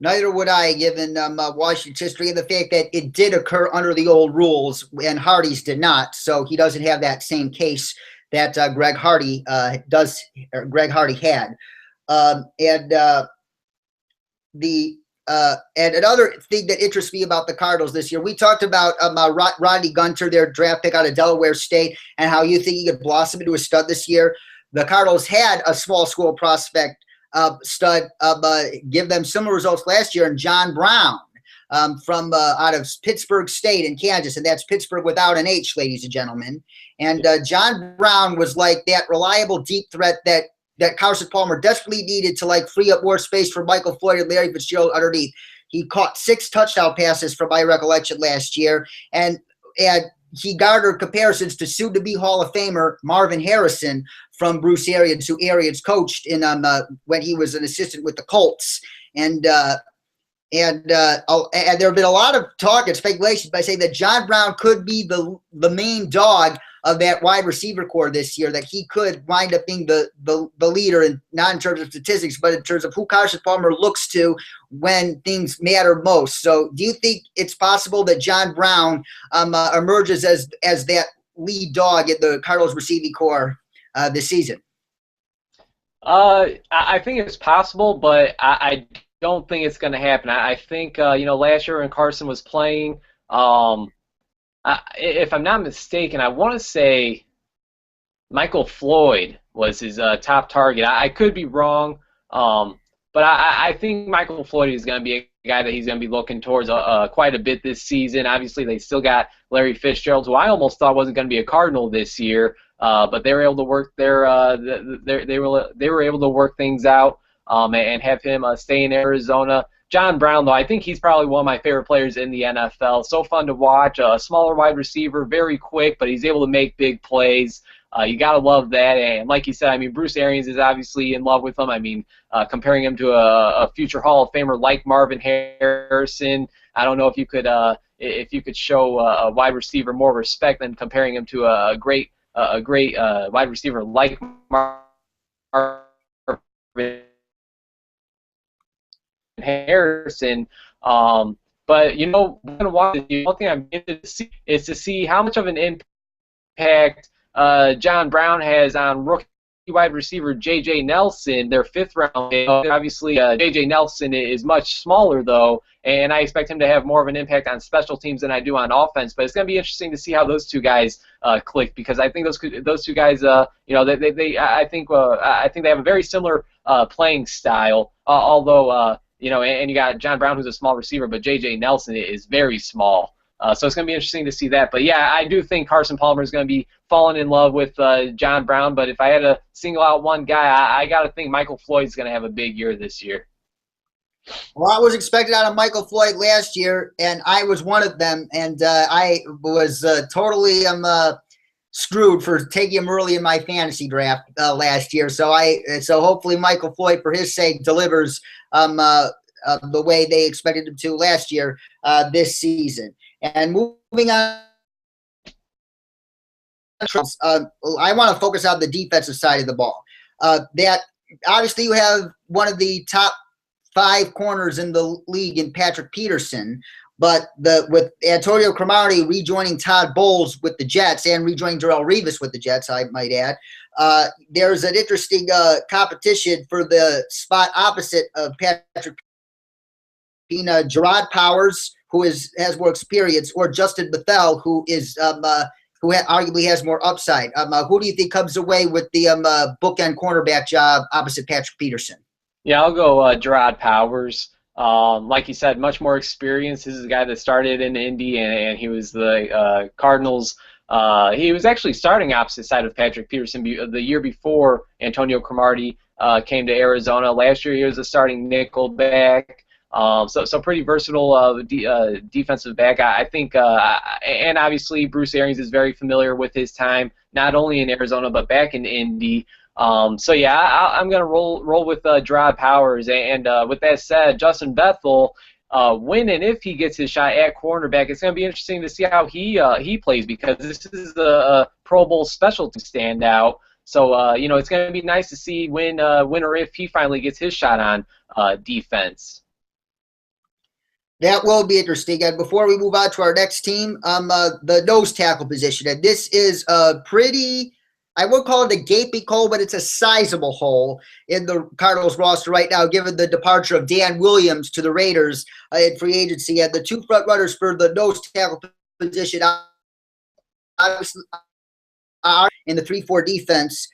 Neither would I, given Washington's history and the fact that it did occur under the old rules and Hardy's did not. So he doesn't have that same case that Greg Hardy had. And another thing that interests me about the Cardinals this year, we talked about Rodney Gunter, their draft pick out of Delaware State, and how you think he could blossom into a stud this year. The Cardinals had a small school prospect stud give them similar results last year, and John Brown from out of Pittsburgh State in Kansas, and that's Pittsburgh without an H, ladies and gentlemen. And John Brown was like that reliable deep threat that Carson Palmer desperately needed to like free up more space for Michael Floyd and Larry Fitzgerald underneath. He caught 6 touchdown passes from my recollection last year, and he garnered comparisons to soon-to-be Hall of Famer Marvin Harrison from Bruce Arians, who Arians coached in when he was an assistant with the Colts. And there have been a lot of talk and speculation by saying that John Brown could be the main dog of that wide receiver core this year, that he could wind up being the leader, and not in terms of statistics, but in terms of who Carson Palmer looks to when things matter most. So do you think it's possible that John Brown emerges as that lead dog in the Cardinals receiving core this season? I think it's possible, but I don't think it's going to happen. I think, last year when Carson was playing, if I'm not mistaken, I want to say Michael Floyd was his top target. I could be wrong, but I think Michael Floyd is going to be a guy that he's going to be looking towards quite a bit this season. Obviously, they still got Larry Fitzgerald, who I almost thought wasn't going to be a Cardinal this year, but they were able to work they were able to work things out and have him stay in Arizona. John Brown, though, I think he's probably one of my favorite players in the NFL. So fun to watch. A smaller wide receiver, very quick, but he's able to make big plays. You got to love that. And like you said, I mean, Bruce Arians is obviously in love with him. I mean, comparing him to a future Hall of Famer like Marvin Harrison, I don't know if you could show a wide receiver more respect than comparing him to a great wide receiver like Marvin Harrison. But one thing I'm interested to see is to see how much of an impact John Brown has on rookie wide receiver J.J. Nelson, their 5th round pick. Obviously, J.J. Nelson is much smaller, though, and I expect him to have more of an impact on special teams than I do on offense. But it's going to be interesting to see how those two guys click, because I think those two guys, I think they have a very similar playing style. Although, and you got John Brown, who's a small receiver, but J.J. Nelson is very small. So it's going to be interesting to see that. But, yeah, I do think Carson Palmer is going to be falling in love with John Brown. But if I had to single out one guy, I got to think Michael Floyd's going to have a big year this year. Well, I was expected out of Michael Floyd last year, and I was one of them. And I was totally screwed for taking him early in my fantasy draft last year. So hopefully Michael Floyd, for his sake, delivers the way they expected him to last year this season. And moving on, I want to focus on the defensive side of the ball. That obviously you have one of the top 5 corners in the league in Patrick Peterson. But with Antonio Cromartie rejoining Todd Bowles with the Jets and rejoining Darrelle Revis with the Jets, I might add, there's an interesting competition for the spot opposite of Patrick Peterson, Gerard Powers, who has more experience, or Justin Bethel, who arguably has more upside. Who do you think comes away with the bookend cornerback job opposite Patrick Peterson? Yeah, I'll go Gerard Powers. Like you said, much more experience. This is a guy that started in Indy, and he was the Cardinals. He was actually starting opposite side of Patrick Peterson the year before Antonio Cromartie came to Arizona. Last year, he was a starting nickel back. So pretty versatile defensive back. I think, and obviously Bruce Arians is very familiar with his time, not only in Arizona but back in Indy. So yeah, I'm gonna roll with Gerard Powers. And with that said, Justin Bethel, when and if he gets his shot at cornerback, it's gonna be interesting to see how he plays, because this is a Pro Bowl specialty standout. So it's gonna be nice to see when or if he finally gets his shot on defense. That will be interesting. And before we move on to our next team, the nose tackle position. And this is a pretty, I would call it a gaping hole, but it's a sizable hole in the Cardinals roster right now, given the departure of Dan Williams to the Raiders in free agency. And the two front runners for the nose tackle position obviously are in the 3-4 defense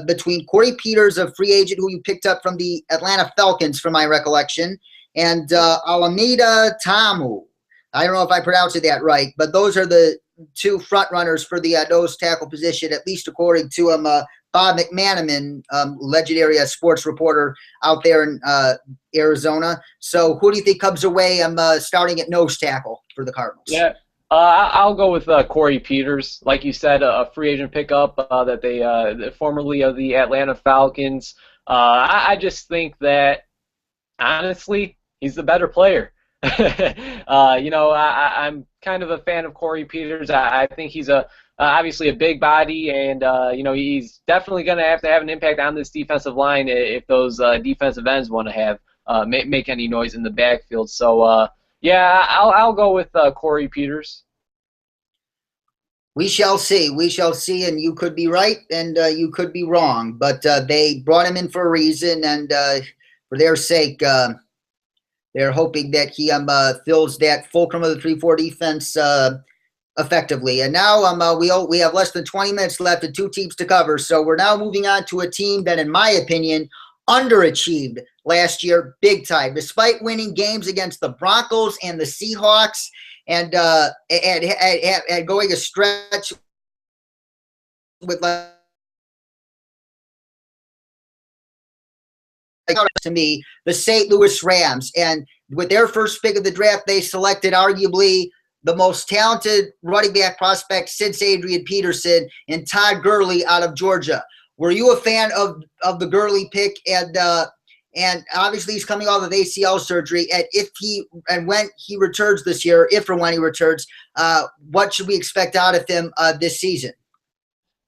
between Corey Peters, a free agent who you picked up from the Atlanta Falcons, from my recollection, and Alameda Tamu. I don't know if I pronounced it that right, but those are the two front runners for the nose tackle position, at least according to Bob McManaman, legendary sports reporter out there in Arizona. So who do you think comes away starting at nose tackle for the Cardinals? Yeah. I'll go with Corey Peters. Like you said, a free agent pickup that they formerly of the Atlanta Falcons. I just think that, honestly, he's the better player. I'm kind of a fan of Corey Peters. I think he's obviously a big body, and he's definitely going to have an impact on this defensive line if those defensive ends want to have make any noise in the backfield. So yeah, I'll go with Corey Peters. We shall see. We shall see, and you could be right, and you could be wrong. But they brought him in for a reason, and for their sake, they're hoping that he fills that fulcrum of the 3-4 defense effectively. And now we have less than 20 minutes left and 2 teams to cover. So we're now moving on to a team that, in my opinion, underachieved last year big time, despite winning games against the Broncos and the Seahawks, and going a stretch with to me, the St. Louis Rams. And with their first pick of the draft, they selected arguably the most talented running back prospect since Adrian Peterson, and Todd Gurley out of Georgia. Were you a fan of the Gurley pick? And obviously he's coming off of ACL surgery. And when he returns this year, if or when he returns, what should we expect out of him this season?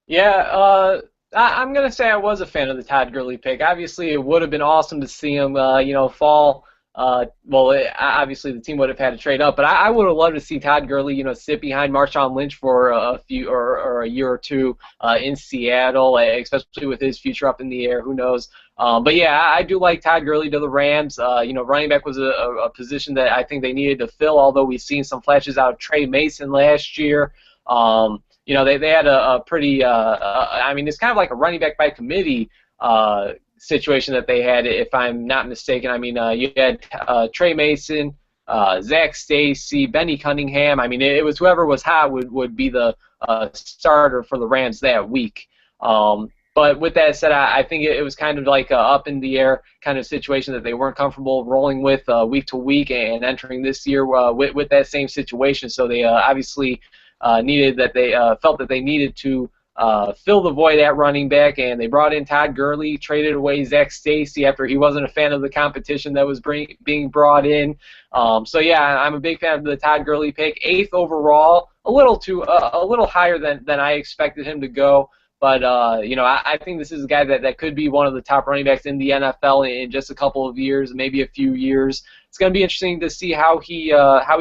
Yeah, I'm going to say I was a fan of the Todd Gurley pick. Obviously, it would have been awesome to see him, fall. Obviously the team would have had to trade up, but I would have loved to see Todd Gurley, sit behind Marshawn Lynch for a few or a year or two in Seattle, especially with his future up in the air. Who knows? But yeah, I do like Todd Gurley to the Rams. Running back was a position that I think they needed to fill, although we've seen some flashes out of Trey Mason last year. They had a pretty, it's kind of like a running back by committee situation that they had, if I'm not mistaken. You had Trey Mason, Zach Stacy, Benny Cunningham. It was whoever was hot would be the starter for the Rams that week. But with that said, I think it was kind of like a up in the air kind of situation that they weren't comfortable rolling with week to week, and entering this year with that same situation. So they obviously felt that they needed to fill the void at running back, and they brought in Todd Gurley, traded away Zach Stacy after he wasn't a fan of the competition that was being brought in. So yeah, I'm a big fan of the Todd Gurley pick, 8th overall, a little higher than I expected him to go. But I think this is a guy that could be one of the top running backs in the NFL in just a couple of years, maybe a few years. It's going to be interesting to see how he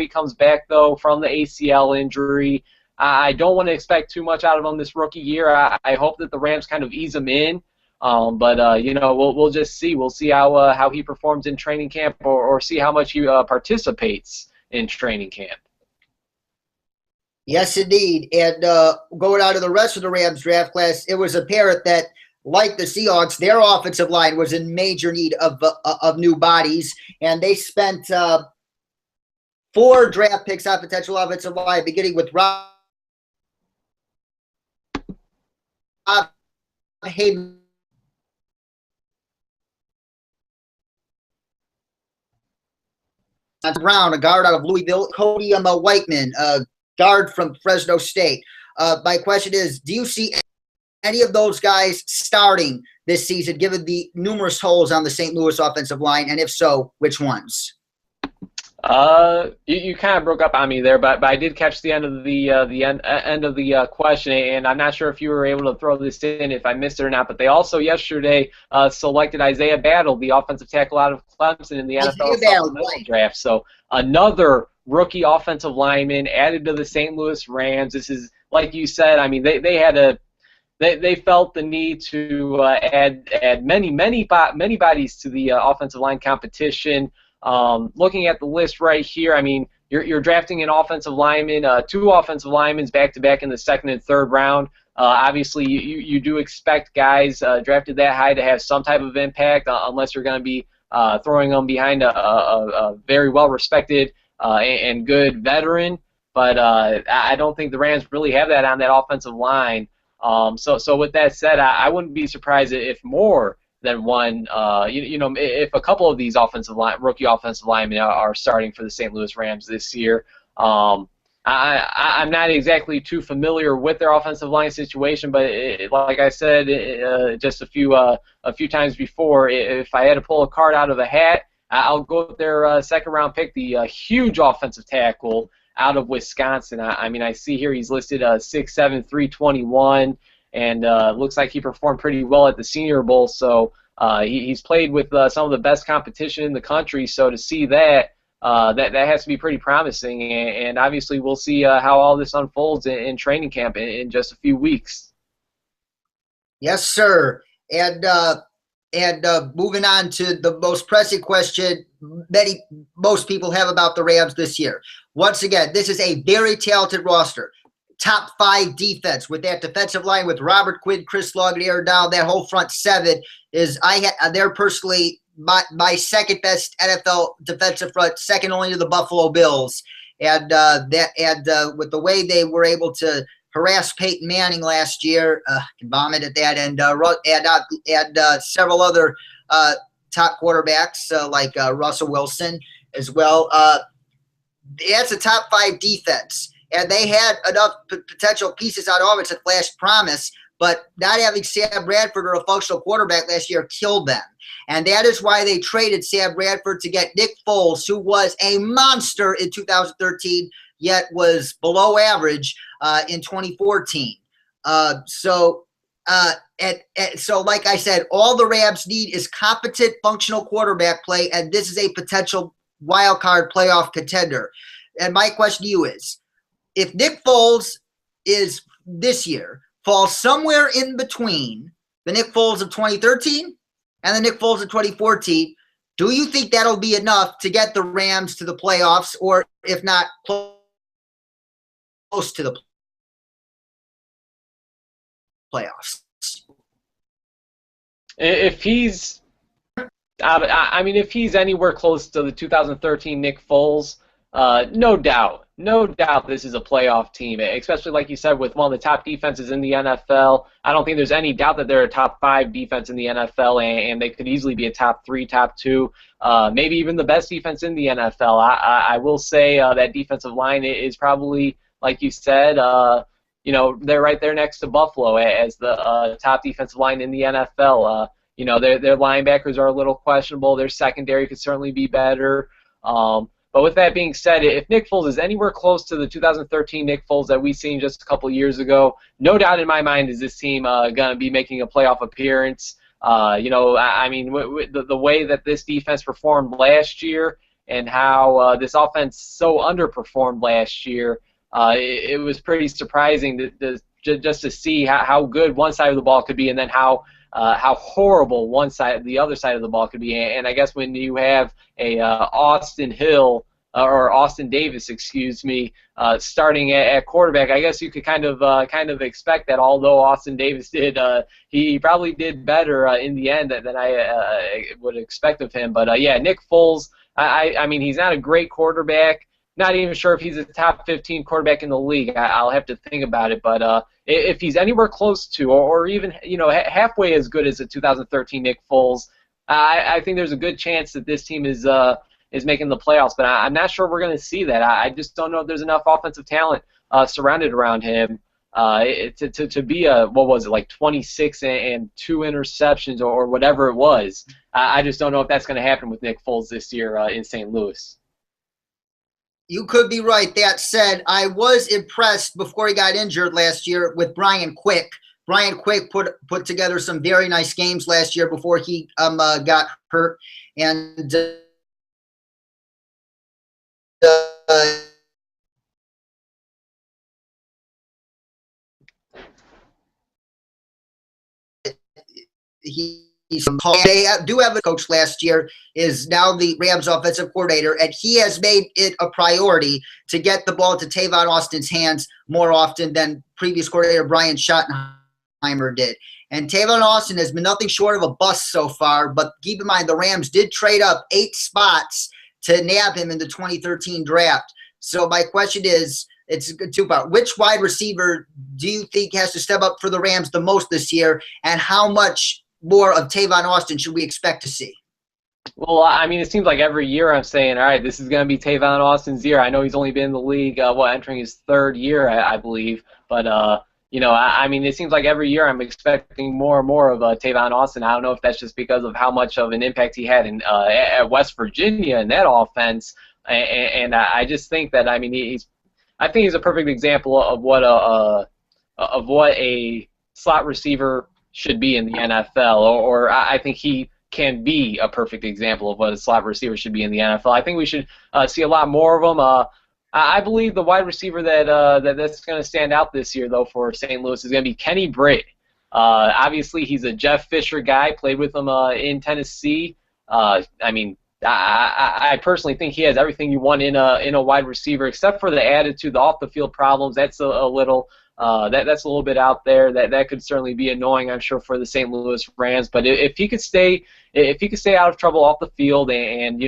comes back though from the ACL injury. I don't want to expect too much out of him this rookie year. I hope that the Rams kind of ease him in. But we'll just see. We'll see how he performs in training camp, or see how much he participates in training camp. Yes, indeed. And going on to the rest of the Rams draft class, it was apparent that, like the Seahawks, their offensive line was in major need of new bodies, and they spent 4 draft picks on potential offensive line, beginning with Rob Hayden. Brown, a guard out of Louisville, Cody Whiteman, guard from Fresno State. My question is, do you see any of those guys starting this season, given the numerous holes on the St. Louis offensive line, and if so, which ones? You kind of broke up on me there, but I did catch the end of the end of the question, and I'm not sure if you were able to throw this in if I missed it or not. But they also yesterday selected Isaiah Battle, the offensive tackle out of Clemson, in the NFL supplemental draft. So another rookie offensive lineman added to the St. Louis Rams. This is, like you said, I mean, they felt the need to add many bodies to the offensive line competition. Looking at the list right here, I mean, you're drafting an offensive lineman, 2 offensive linemen back-to-back in the 2nd and 3rd round. Obviously, you do expect guys drafted that high to have some type of impact, unless you're going to be throwing them behind a very well-respected and good veteran. But I don't think the Rams really have that on that offensive line. So with that said, I wouldn't be surprised if more than one, if a couple of these rookie offensive linemen are starting for the St. Louis Rams this year. I'm not exactly too familiar with their offensive line situation, but like I said just a few times before, if I had to pull a card out of a hat, I'll go with their 2nd round pick, the huge offensive tackle out of Wisconsin. I mean, I see here he's listed 6'7", 321. And looks like he performed pretty well at the Senior Bowl. So he's played with some of the best competition in the country. So to see that has to be pretty promising. And obviously we'll see how all this unfolds in training camp in just a few weeks. Yes, sir. And moving on to the most pressing question most people have about the Rams this year. Once again, this is a very talented roster. Top 5 defense with that defensive line with Robert Quinn, Chris Long, and Aaron Donald. That whole front 7 is they're personally my second best NFL defensive front, second only to the Buffalo Bills. And with the way they were able to harass Peyton Manning last year, can vomit at that, and several other top quarterbacks like Russell Wilson as well. That's a top 5 defense. And they had enough potential pieces on offense that flashed promise, but not having Sam Bradford or a functional quarterback last year killed them. And that is why they traded Sam Bradford to get Nick Foles, who was a monster in 2013, yet was below average in 2014. So like I said, all the Rams need is competent, functional quarterback play, and this is a potential wild card playoff contender. And my question to you is, if Nick Foles is this year falls somewhere in between the Nick Foles of 2013 and the Nick Foles of 2014, do you think that'll be enough to get the Rams to the playoffs, or if not, close to the playoffs? If he's anywhere close to the 2013 Nick Foles, no doubt this is a playoff team, especially like you said, with one of the top defenses in the NFL. I don't think there's any doubt that they're a top 5 defense in the NFL, and they could easily be a top 3, top 2, maybe even the best defense in the NFL. I will say that defensive line is probably, like you said, they're right there next to Buffalo as the top defensive line in the NFL. Their linebackers are a little questionable. Their secondary could certainly be better. But with that being said, if Nick Foles is anywhere close to the 2013 Nick Foles that we seen just a couple years ago, no doubt in my mind is this team going to be making a playoff appearance. I mean, the way that this defense performed last year and how this offense so underperformed last year, it was pretty surprising just to see how good one side of the ball could be, and then how horrible the other side of the ball could be. And I guess when you have a Austin Davis, excuse me, starting at quarterback, I guess you could kind of expect that. Although Austin Davis he probably did better in the end than I would expect of him. But yeah, Nick Foles, I mean, he's not a great quarterback. Not even sure if he's a top 15 quarterback in the league. I'll have to think about it. But if he's anywhere close to, or even halfway as good as the 2013 Nick Foles, I think there's a good chance that this team is making the playoffs. But I'm not sure we're going to see that. I just don't know if there's enough offensive talent surrounded around him to be what was it, like 26 and 2 interceptions or whatever it was. I just don't know if that's going to happen with Nick Foles this year in St. Louis. You could be right. That said, I was impressed before he got injured last year with Brian Quick. Brian Quick put together some very nice games last year before he got hurt, and they do have a coach last year, is now the Rams offensive coordinator, and he has made it a priority to get the ball to Tavon Austin's hands more often than previous coordinator Brian Schottenheimer did. And Tavon Austin has been nothing short of a bust so far, but keep in mind the Rams did trade up 8 spots to nab him in the 2013 draft. So my question is, it's a good 2-part. Which wide receiver do you think has to step up for the Rams the most this year, and how much more of Tavon Austin should we expect to see? Well, I mean, it seems like every year I'm saying, all right, this is going to be Tavon Austin's year. I know he's only been in the league, entering his 3rd year, I believe. But, I mean, it seems like every year I'm expecting more and more of Tavon Austin. I don't know if that's just because of how much of an impact he had at West Virginia in that offense. And I just think that, I mean, I think he's a perfect example of what a slot receiver should be in the NFL, or I think he can be a perfect example of what a slot receiver should be in the NFL. I think we should see a lot more of them. I believe the wide receiver that's going to stand out this year, though, for St. Louis is going to be Kenny Britt. Obviously, he's a Jeff Fisher guy, played with him in Tennessee. I mean, I personally think he has everything you want in a wide receiver, except for the attitude, the off-the-field problems. That's a little that's a little bit out there. That could certainly be annoying, I'm sure, for the St. Louis Rams. But if he could stay out of trouble off the field and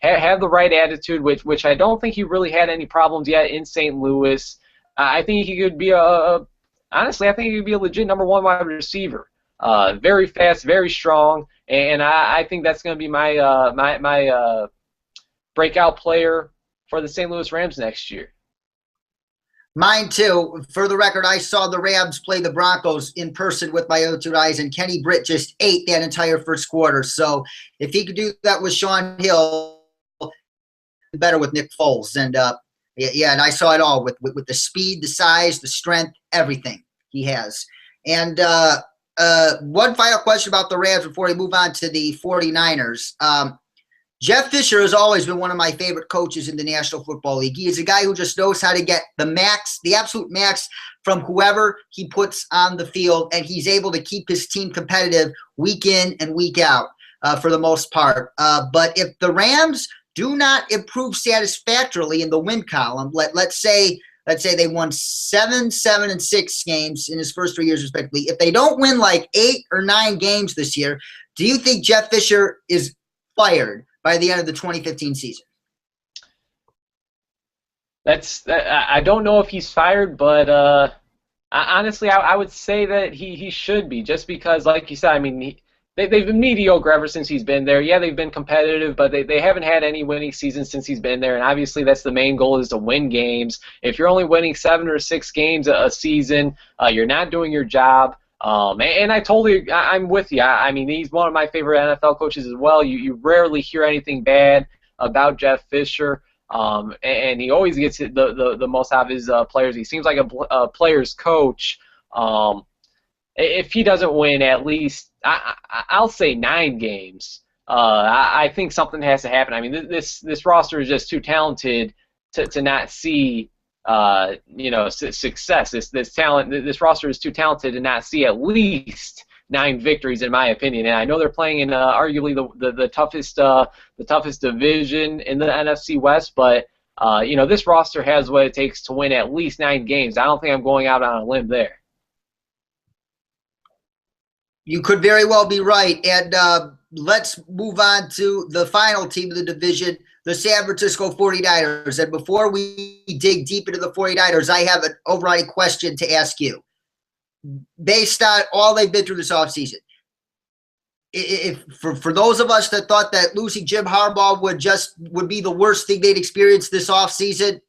have the right attitude, which I don't think he really had any problems yet in St. Louis, I think he could be honestly, I think he could be a legit number 1 wide receiver. Very fast, very strong, and I think that's going to be my breakout player for the St. Louis Rams next year. Mine too. For the record, I saw the Rams play the Broncos in person with my own 2 eyes, and Kenny Britt just ate that entire first quarter. So if he could do that with Sean Hill, better with Nick Foles. And and I saw it all with the speed, the size, the strength, everything he has. And one final question about the Rams before we move on to the 49ers. Jeff Fisher has always been one of my favorite coaches in the National Football League. He is a guy who just knows how to get the absolute max from whoever he puts on the field, and he's able to keep his team competitive week in and week out for the most part. But if the Rams do not improve satisfactorily in the win column, let's say they won 7, 7, and 6 games in his first 3 years respectively. If they don't win like 8 or 9 games this year, do you think Jeff Fisher is fired by the end of the 2015 season? I don't know if he's fired, but honestly, I would say that he should be, just because, like you said, I mean, they've been mediocre ever since he's been there. Yeah, they've been competitive, but they haven't had any winning seasons since he's been there, and obviously that's the main goal, is to win games. If you're only winning 7 or 6 games a season, you're not doing your job. And I'm with you. I mean, he's one of my favorite NFL coaches as well. You rarely hear anything bad about Jeff Fisher. And he always gets the most out of his players. He seems like a player's coach. If he doesn't win at least, I'll say 9 games, I think something has to happen. I mean, this roster is just too talented to not see success. This roster is too talented to not see at least 9 victories, in my opinion. And I know they're playing in arguably the toughest division in the NFC West, but this roster has what it takes to win at least 9 games. I don't think I'm going out on a limb there. You could very well be right. And let's move on to the final team of the division, the San Francisco 49ers. And before we dig deep into the 49ers, I have an overriding question to ask you. Based on all they've been through this offseason, for those of us that thought that losing Jim Harbaugh would be the worst thing they'd experienced this offseason,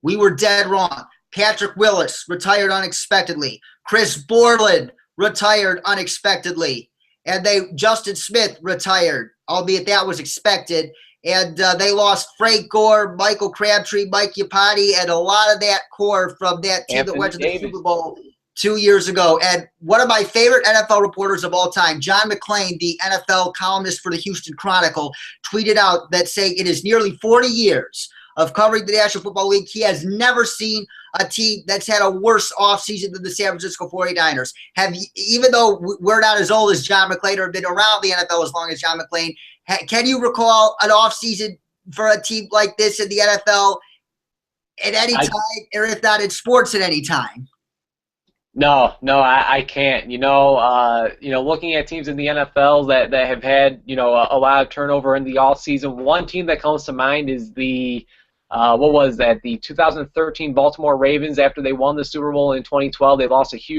we were dead wrong. Patrick Willis retired unexpectedly. Chris Borland retired unexpectedly. And Justin Smith retired, albeit that was expected. And they lost Frank Gore, Michael Crabtree, Mike Iupati, and a lot of that core from that team that went to the Super Bowl 2 years ago. And one of my favorite NFL reporters of all time, John McClain, the NFL columnist for the Houston Chronicle, tweeted out that saying in his nearly 40 years of covering the National Football League, he has never seen a team that's had a worse offseason than the San Francisco 49ers. Even though we're not as old as John McClain or have been around the NFL as long as John McClain, can you recall an offseason for a team like this in the NFL at any time, or if not in sports at any time? No, I can't. Looking at teams in the NFL that have had, a lot of turnover in the offseason, one team that comes to mind is the 2013 Baltimore Ravens. After they won the Super Bowl in 2012,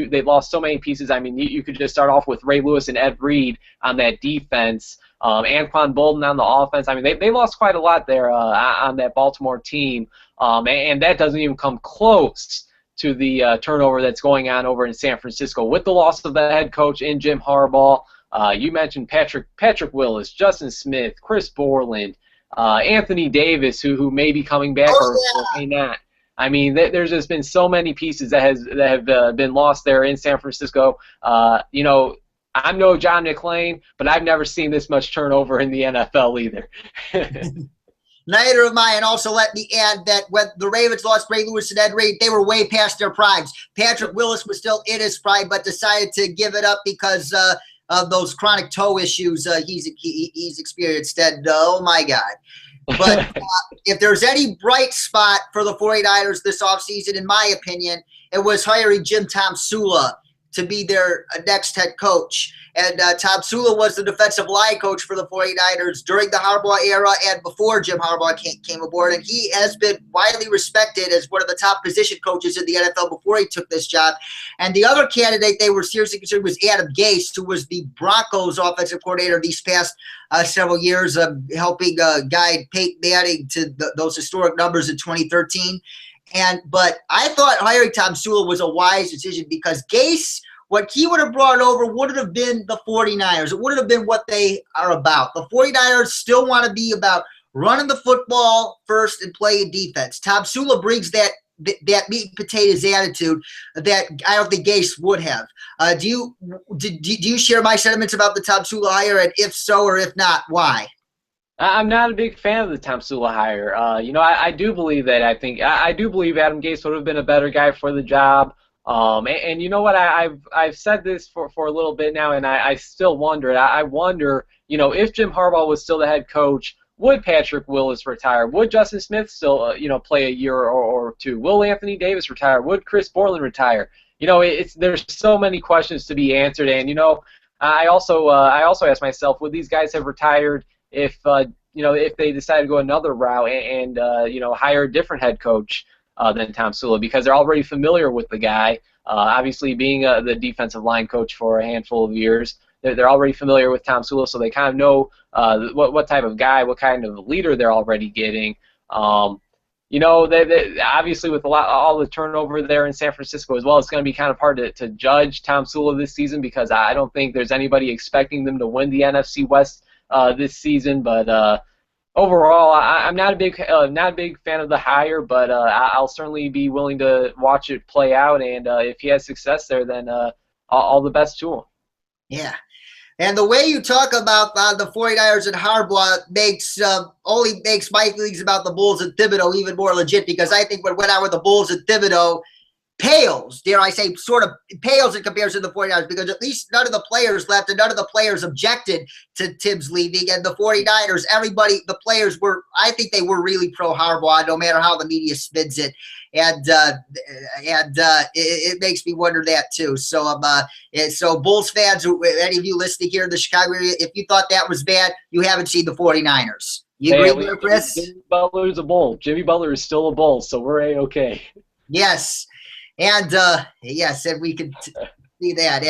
they lost so many pieces. I mean, you could just start off with Ray Lewis and Ed Reed on that defense, Anquan Bolden on the offense. I mean, they lost quite a lot there on that Baltimore team, and that doesn't even come close to the turnover that's going on over in San Francisco with the loss of the head coach in Jim Harbaugh. You mentioned Patrick Willis, Justin Smith, Chris Borland, Anthony Davis, who may be coming back or may not. I mean, there's just been so many pieces that have been lost there in San Francisco. I'm no John McClain, but I've never seen this much turnover in the NFL either. Neither of mine. And also let me add that when the Ravens lost Ray Lewis and Ed Reed, they were way past their primes. Patrick Willis was still in his prime, but decided to give it up because of those chronic toe issues he's experienced. And oh my God. But if there's any bright spot for the 49ers this offseason, in my opinion, it was hiring Jim Tomsula to be their next head coach. And Tomsula was the defensive line coach for the 49ers during the Harbaugh era and before Jim Harbaugh came aboard. And he has been widely respected as one of the top position coaches in the NFL before he took this job. And the other candidate they were seriously considering was Adam Gase, who was the Broncos offensive coordinator these past several years, helping guide Peyton Manning to those historic numbers in 2013. But I thought hiring Tomsula was a wise decision because Gase, what he would have brought over wouldn't have been the 49ers. It wouldn't have been what they are about. The 49ers still want to be about running the football first and playing defense. Tomsula brings that meat and potatoes attitude that I don't think Gase would have. Do you share my sentiments about the Tomsula hire? And if so or if not, why? I'm not a big fan of the Tomsula hire. I do believe that. I do believe Adam Gase would have been a better guy for the job. And you know what? I've said this for a little bit now, and I still wonder. I wonder, if Jim Harbaugh was still the head coach, would Patrick Willis retire? Would Justin Smith still, play a year or two? Will Anthony Davis retire? Would Chris Borland retire? There's so many questions to be answered, and I also ask myself, would these guys have retired if they decided to go another route and hire a different head coach than Tomsula, because they're already familiar with the guy. Obviously, being the defensive line coach for a handful of years, they're already familiar with Tomsula, so they kind of know what type of guy, what kind of leader they're already getting. They obviously with all the turnover there in San Francisco as well, it's going to be kind of hard to judge Tomsula this season because I don't think there's anybody expecting them to win the NFC West this season. But Overall, I'm not a big fan of the hire, but I'll certainly be willing to watch it play out. And if he has success there, then all the best to him. Yeah. And the way you talk about the 49ers and Harbaugh only makes my feelings about the Bulls and Thibodeau even more legit, because I think what went on with the Bulls and Thibodeau pales, dare I say, sort of pales in comparison to the 49ers, because at least none of the players left and none of the players objected to Tibbs leaving. And the 49ers, the players I think they were really pro Harbaugh, no matter how the media spins it. And it makes me wonder that too. So so Bulls fans, any of you listening here in the Chicago area, if you thought that was bad, you haven't seen the 49ers. You agree there, Chris? Jimmy Butler's a Bull. Jimmy Butler is still a Bull, so we're A-okay. Yes. And yes, and we can see that.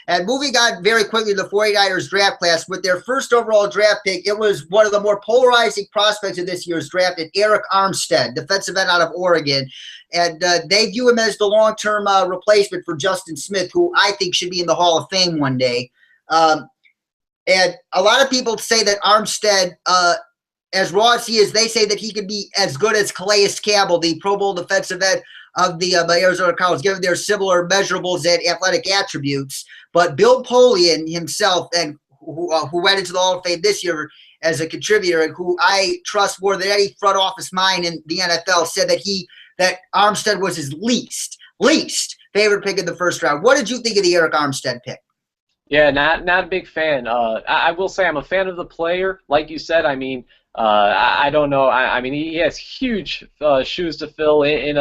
And moving on very quickly to the 49ers draft class, with their first overall draft pick, it was one of the more polarizing prospects of this year's draft, Eric Armstead, defensive end out of Oregon. And they view him as the long-term replacement for Justin Smith, who I think should be in the Hall of Fame one day. And a lot of people say that Armstead, as raw as he is, they say that he could be as good as Calais Campbell, the Pro Bowl defensive end of the Arizona Cardinals, given their similar measurables and athletic attributes. But Bill Polian himself, and who went into the Hall of Fame this year as a contributor, and who I trust more than any front office mind in the NFL, said that Armstead was his least favorite pick in the first round. What did you think of the Eric Armstead pick? Yeah, not a big fan. I will say I'm a fan of the player. Like you said, I mean, I don't know. I mean, he has huge shoes to fill in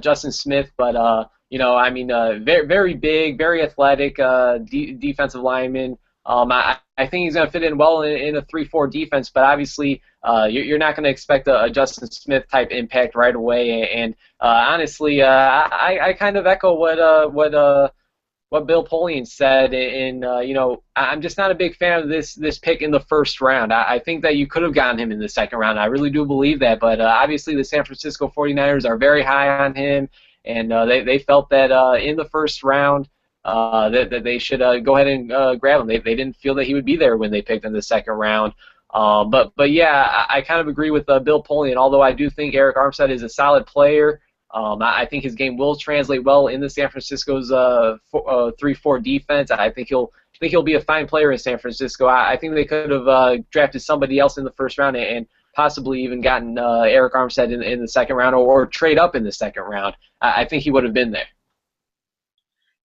Justin Smith, but you know, I mean, very very big, very athletic defensive lineman. I think he's going to fit in well in a 3-4 defense, but obviously you're not going to expect a Justin Smith type impact right away. And honestly, I kind of echo what Bill Polian said, and you know, I'm just not a big fan of this pick in the first round. I think that you could have gotten him in the second round. I really do believe that, but obviously the San Francisco 49ers are very high on him, and they felt that in the first round that they should go ahead and grab him. They didn't feel that he would be there when they picked him in the second round. But yeah, I kind of agree with Bill Polian, although I do think Eric Armstead is a solid player. I think his game will translate well in the San Francisco's 3-4 defense. I think he'll be a fine player in San Francisco. I think they could have drafted somebody else in the first round and possibly even gotten Eric Armstead in the second round, or trade up in the second round. I think he would have been there.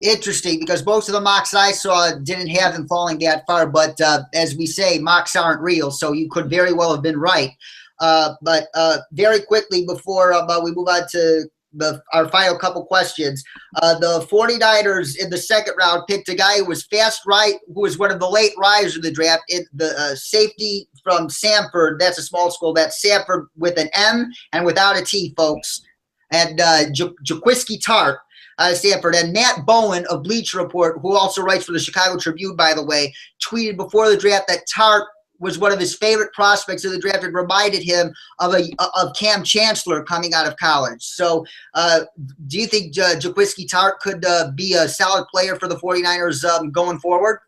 Interesting, because most of the mocks I saw didn't have him falling that far, but as we say, mocks aren't real, so you could very well have been right. But very quickly before we move on to our final couple questions, the 49ers in the second round picked a guy who was who was one of the late risers in the draft, the safety from Samford. That's a small school. That's Samford with an M and without a T, folks. And Jaquiski Tartt out of Stanford. And Matt Bowen of Bleacher Report, who also writes for the Chicago Tribune, by the way, tweeted before the draft that Tartt was one of his favorite prospects of the draft and reminded him of Cam Chancellor coming out of college. So do you think Jaquiski Tartt could be a solid player for the 49ers going forward?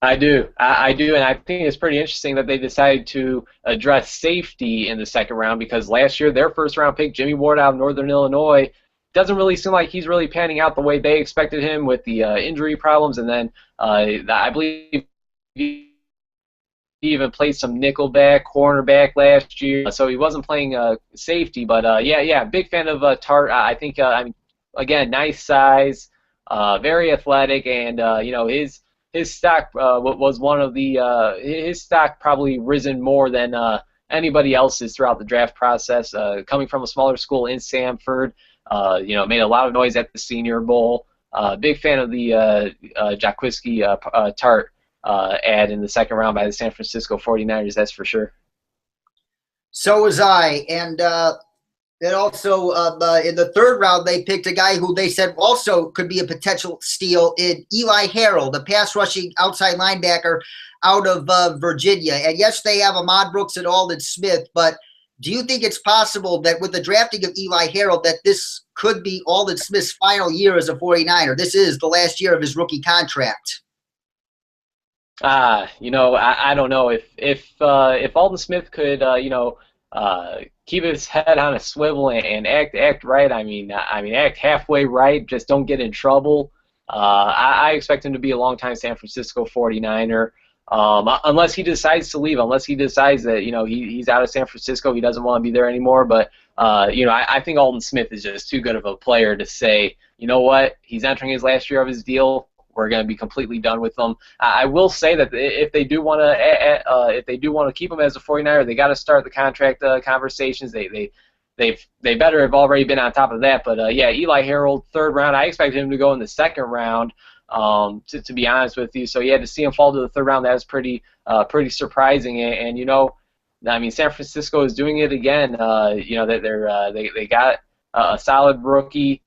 I do, and I think it's pretty interesting that they decided to address safety in the second round, because last year their first round pick, Jimmy Ward out of Northern Illinois, doesn't really seem like he's really panning out the way they expected him with the injury problems, and then I believe he even played some nickelback, cornerback last year, so he wasn't playing safety. But yeah, big fan of Tartt. I think, I mean, again, nice size, very athletic, and you know, his stock was one of the his stock probably risen more than anybody else's throughout the draft process. Coming from a smaller school in Samford, you know, made a lot of noise at the Senior Bowl. Big fan of the Jaquiski Tartt ad in the second round by the San Francisco 49ers, that's for sure. So was I. And then also in the third round, they picked a guy who they said also could be a potential steal in Eli Harold, a pass-rushing outside linebacker out of Virginia. And yes, they have Ahmad Brooks and Aldon Smith, but do you think it's possible that with the drafting of Eli Harold that this could be Aldon Smith's final year as a 49er? This is the last year of his rookie contract. I don't know if Alden Smith could, keep his head on a swivel and act right. I mean, act halfway right. Just don't get in trouble. I expect him to be a longtime San Francisco 49er. Unless he decides to leave, unless he decides that he's out of San Francisco, he doesn't want to be there anymore. But I think Alden Smith is just too good of a player to say, you know what, he's entering his last year of his deal. We're going to be completely done with him. I will say that if they do want to keep him as a 49er, they got to start the contract conversations. They better have already been on top of that. But yeah, Eli Harold, third round. I expected him to go in the second round. To be honest with you, so yeah, to see him fall to the third round, that was pretty surprising. And I mean, San Francisco is doing it again. That they got a solid rookie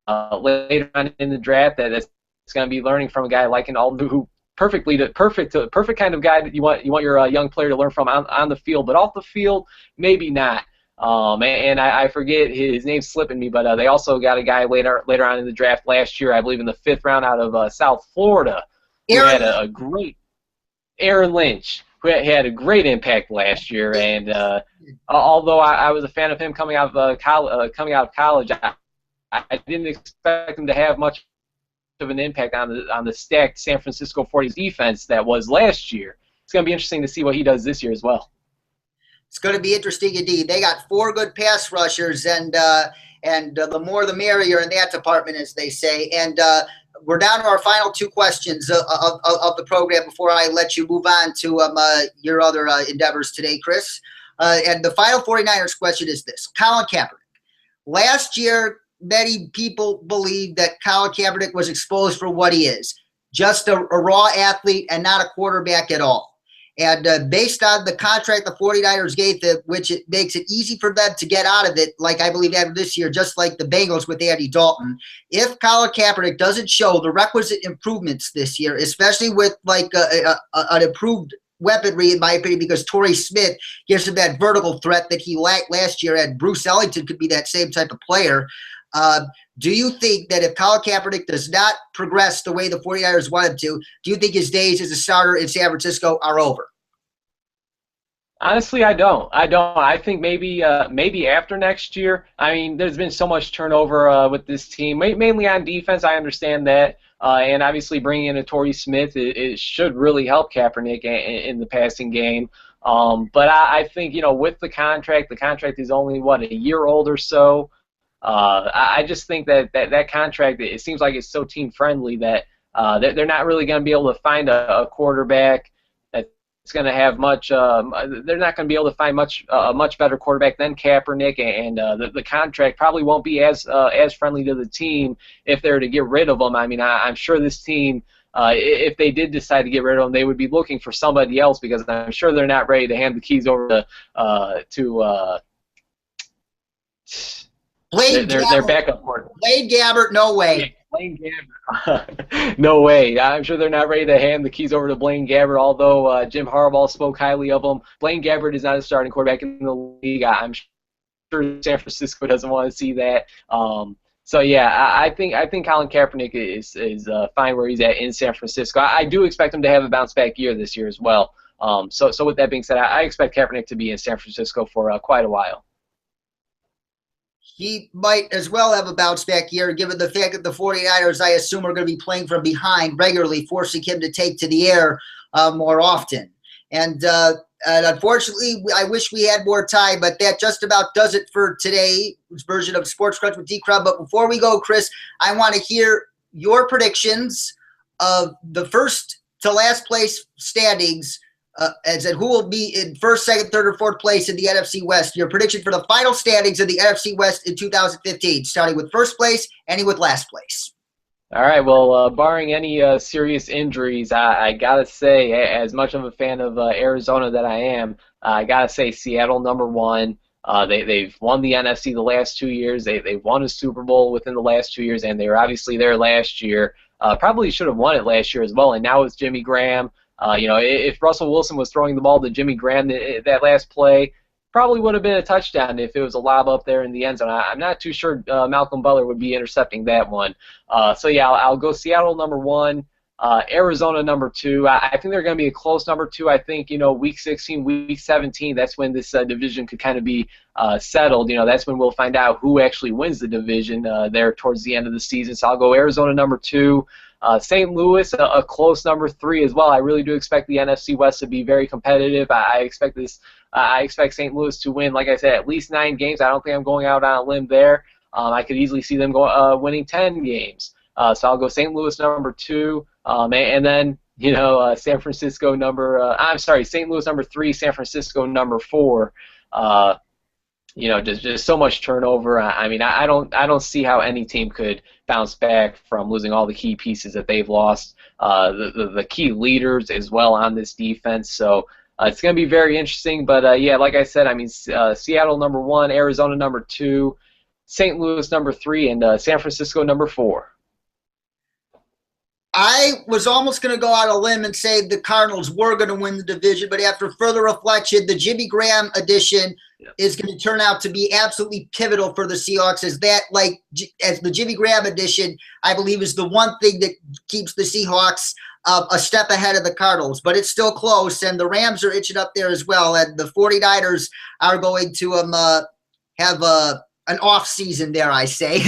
later on in the draft that's going to be learning from a guy like an Alden, who perfect kind of guy that you want your young player to learn from on the field, but off the field maybe not. And I forget his name's slipping me, but they also got a guy later on in the draft last year, I believe in the 5th round, out of South Florida, who had a great Aaron Lynch, who had a great impact last year. And although I was a fan of him coming out of college, I didn't expect him to have much of an impact on the stacked San Francisco 40s defense that was last year. It's going to be interesting to see what he does this year as well. It's going to be interesting indeed. They got 4 good pass rushers, and the more the merrier in that department, as they say. And we're down to our final 2 questions of the program before I let you move on to your other endeavors today, Chris. And the final 49ers question is this. Colin Kaepernick. Last year, many people believed that Colin Kaepernick was exposed for what he is, just a raw athlete and not a quarterback at all. And based on the contract the 49ers gave them, which it makes it easy for them to get out of it, like I believe after this year, just like the Bengals with Andy Dalton, if Colin Kaepernick doesn't show the requisite improvements this year, especially with like an improved weaponry, in my opinion, because Torrey Smith gives him that vertical threat that he lacked last year, and Bruce Ellington could be that same type of player. Do you think that if Colin Kaepernick does not progress the way the 49ers want him to, do you think his days as a starter in San Francisco are over? Honestly, I don't. I think maybe after next year. I mean, there's been so much turnover with this team, mainly on defense. I understand that, and obviously bringing in a Torrey Smith, it should really help Kaepernick in the passing game. But I think with the contract is only a year old or so. I just think that contract, it seems like it's so team friendly that they're not really going to be able to find a quarterback that's going to have much. They're not going to be able to find a much better quarterback than Kaepernick, and the contract probably won't be as friendly to the team if they're to get rid of him. I mean, I'm sure this team, if they did decide to get rid of him, they would be looking for somebody else, because I'm sure they're not ready to hand the keys over to their backup quarterback. Blaine Gabbert, no way. Blaine Gabbert. No way. I'm sure they're not ready to hand the keys over to Blaine Gabbert, although Jim Harbaugh spoke highly of him. Blaine Gabbert is not a starting quarterback in the league. I'm sure San Francisco doesn't want to see that. So yeah, I think Colin Kaepernick is fine where he's at in San Francisco. I do expect him to have a bounce back year this year as well. So with that being said, I expect Kaepernick to be in San Francisco for quite a while. He might as well have a bounce back year, given the fact that the 49ers, I assume, are going to be playing from behind regularly, forcing him to take to the air more often. And unfortunately, I wish we had more time, but that just about does it for today's version of Sports Crunch with Dkrom. But before we go, Chris, I want to hear your predictions of the first to last place standings, and who will be in first, second, third, or fourth place in the NFC West. Your prediction for the final standings of the NFC West in 2015, starting with first place, ending with last place. All right, well, barring any serious injuries, I got to say, as much of a fan of Arizona that I am, I got to say Seattle number 1. They've won the NFC the last 2 years. They've won a Super Bowl within the last 2 years, and they were obviously there last year. Probably should have won it last year as well, and now it's Jimmy Graham. If Russell Wilson was throwing the ball to Jimmy Graham that last play, probably would have been a touchdown if it was a lob up there in the end zone. I'm not too sure Malcolm Butler would be intercepting that one. So yeah, I'll go Seattle number 1. Arizona number 2. I think they're going to be a close number 2. I think, week 16, week 17, that's when this division could kind of be settled. That's when we'll find out who actually wins the division there towards the end of the season. So I'll go Arizona number 2. St. Louis, a close number 3 as well. I really do expect the NFC West to be very competitive. I expect St. Louis to win, like I said, at least 9 games. I don't think I'm going out on a limb there. I could easily see them winning 10 games. So I'll go St. Louis number 2, and then San Francisco St. Louis number 3, San Francisco number 4. Just so much turnover. I don't see how any team could bounce back from losing all the key pieces that they've lost, the key leaders as well on this defense. So it's going to be very interesting. But like I said, Seattle number 1, Arizona number 2, St. Louis number 3, and San Francisco number 4. I was almost going to go out on a limb and say the Cardinals were going to win the division, but after further reflection, the Jimmy Graham edition is going to turn out to be absolutely pivotal for the Seahawks, as the Jimmy Graham edition, I believe, is the one thing that keeps the Seahawks a step ahead of the Cardinals. But it's still close, and the Rams are itching up there as well, and the 49ers are going to have an off season there, I say.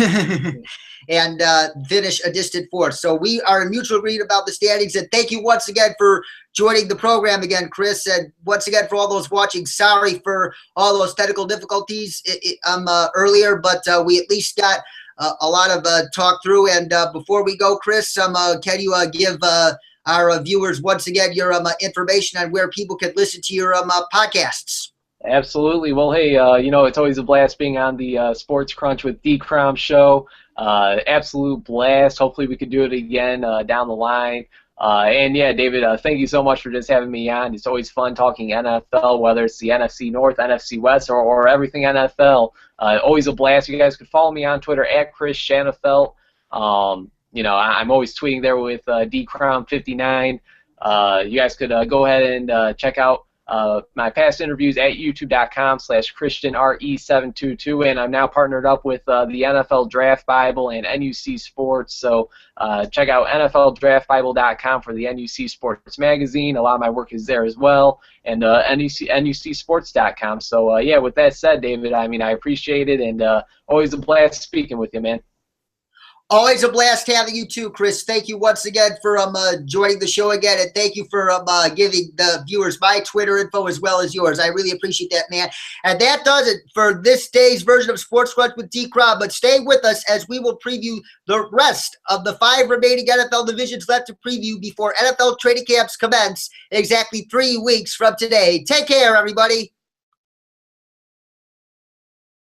And finish a distant fourth. So we are in mutual agreement about the standings. And thank you once again for joining the program again, Chris. And once again, for all those watching, sorry for all those technical difficulties earlier, but we at least got a lot of talk through. And before we go, Chris, can you give our viewers once again your information on where people can listen to your podcasts? Absolutely. Well, hey, it's always a blast being on the Sports Krunch with Dkrom show. Absolute blast. Hopefully we could do it again down the line. And yeah, David, thank you so much for just having me on. It's always fun talking NFL, whether it's the NFC North, NFC West, or everything NFL. Always a blast. You guys could follow me on Twitter at Chris Shanafelt. I'm always tweeting there with Dkrom59. You guys could go ahead and check out my past interviews at youtube.com/ChristianRE722, and I'm now partnered up with the NFL Draft Bible and NUC Sports. So check out NFLDraftBible.com for the NUC Sports magazine. A lot of my work is there as well, and NUCSports.com. So yeah, with that said, David, I appreciate it, and always a blast speaking with you, man. Always a blast having you too, Chris. Thank you once again for joining the show again, and thank you for giving the viewers my Twitter info as well as yours. I really appreciate that, man. And that does it for this day's version of Sports Crunch with Dkrom. But stay with us as we will preview the rest of the 5 remaining NFL divisions left to preview before NFL training camps commence exactly 3 weeks from today. Take care, everybody.